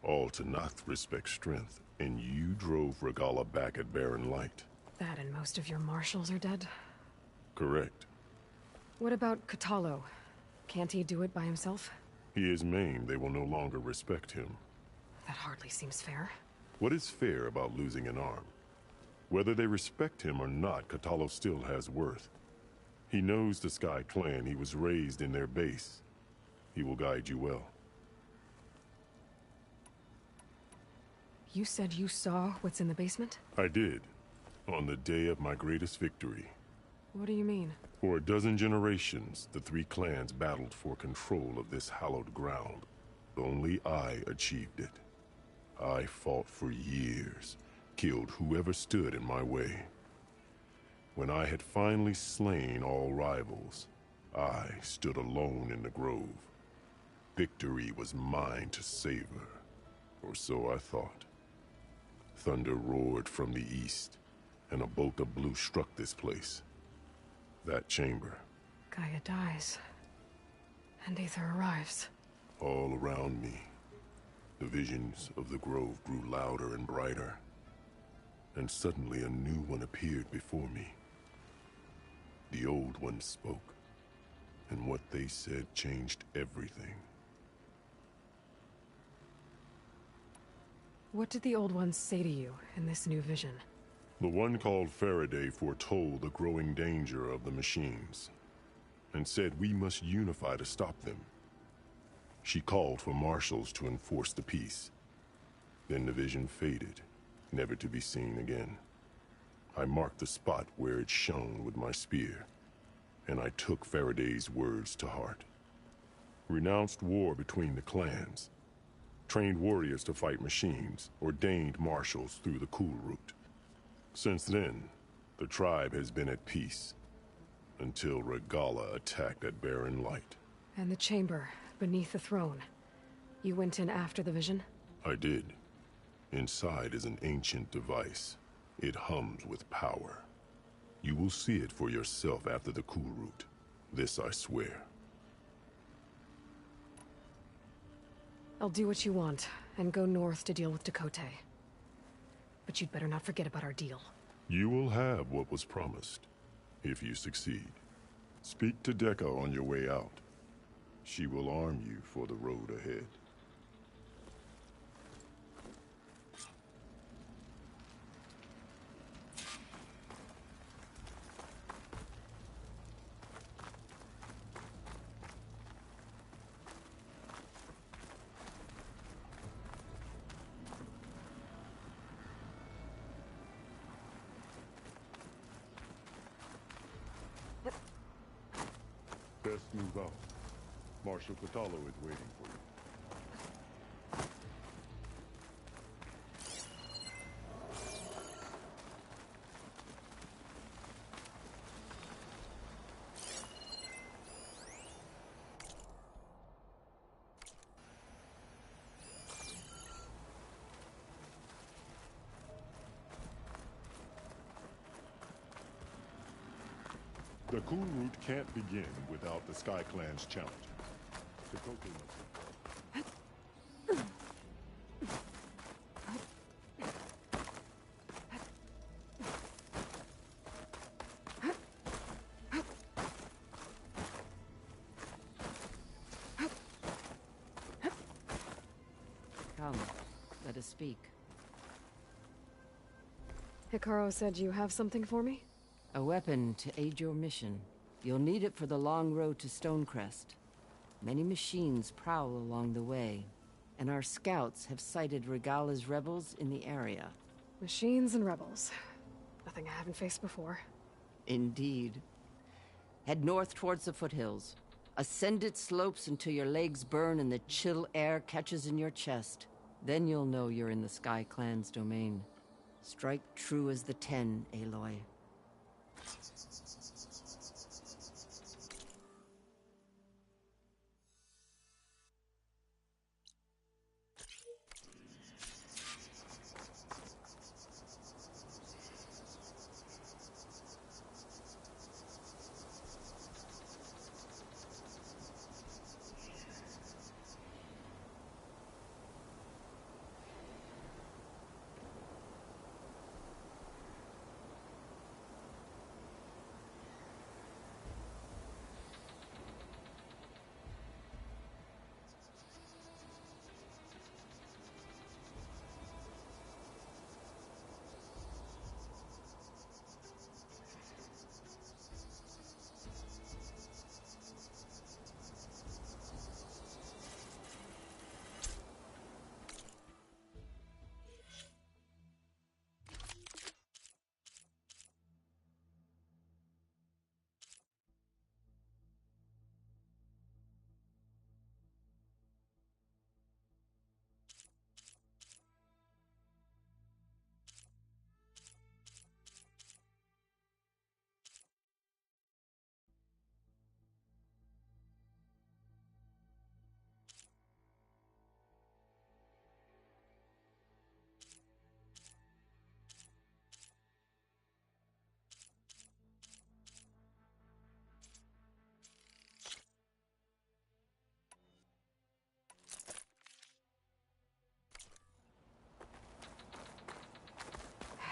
All Tanakh respect strength, and you drove Regala back at Barren Light. That and most of your marshals are dead? Correct. What about Katalo? Can't he do it by himself? He is maimed. They will no longer respect him. That hardly seems fair. What is fair about losing an arm? Whether they respect him or not, Katalo still has worth. He knows the Sky Clan. He was raised in their base. He will guide you well. You said you saw what's in the basement? I did. On the day of my greatest victory. What do you mean? For a dozen generations, the 3 clans battled for control of this hallowed ground. Only I achieved it. I fought for years, killed whoever stood in my way. When I had finally slain all rivals, I stood alone in the grove. Victory was mine to savor, or so I thought. Thunder roared from the east, and a bolt of blue struck this place. That chamber. Gaia dies, and Aether arrives. All around me, the visions of the grove grew louder and brighter, and suddenly a new one appeared before me. The old one spoke, and what they said changed everything. What did the old ones say to you in this new vision? The one called Faraday foretold the growing danger of the machines, and said we must unify to stop them. She called for marshals to enforce the peace. Then the vision faded, never to be seen again. I marked the spot where it shone with my spear, and I took Faraday's words to heart. Renounced war between the clans, trained warriors to fight machines, ordained marshals through the Cool Route. Since then, the tribe has been at peace, until Regala attacked at Barren Light. And the chamber, beneath the throne. You went in after the vision? I did. Inside is an ancient device. It hums with power. You will see it for yourself after the Cool Route. This I swear. I'll do what you want, and go north to deal with Dakota. But you'd better not forget about our deal. You will have what was promised, if you succeed. Speak to Decca on your way out. She will arm you for the road ahead. Best move out. Marshal Catalo is waiting for you. The coup route can't begin without the Sky Clan's challenges. Dakota must... Come, let us speak. Hikaru said you have something for me? A weapon to aid your mission. You'll need it for the long road to Stonecrest. Many machines prowl along the way, and our scouts have sighted Regala's rebels in the area. Machines and rebels. Nothing I haven't faced before. Indeed. Head north towards the foothills. Ascend its slopes until your legs burn and the chill air catches in your chest. Then you'll know you're in the Sky Clan's domain. Strike true as the 10, Aloy.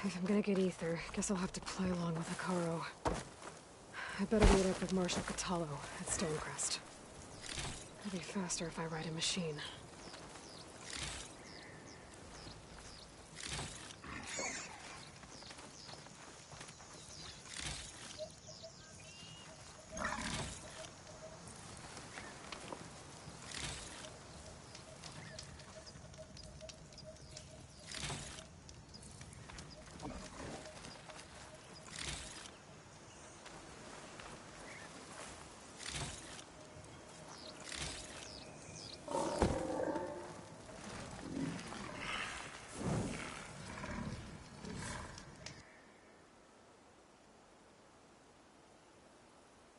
If I'm gonna get ether, guess I'll have to play along with Hikaru. I better meet up with Marshal Catalo at Stonecrest. It'll be faster if I ride a machine.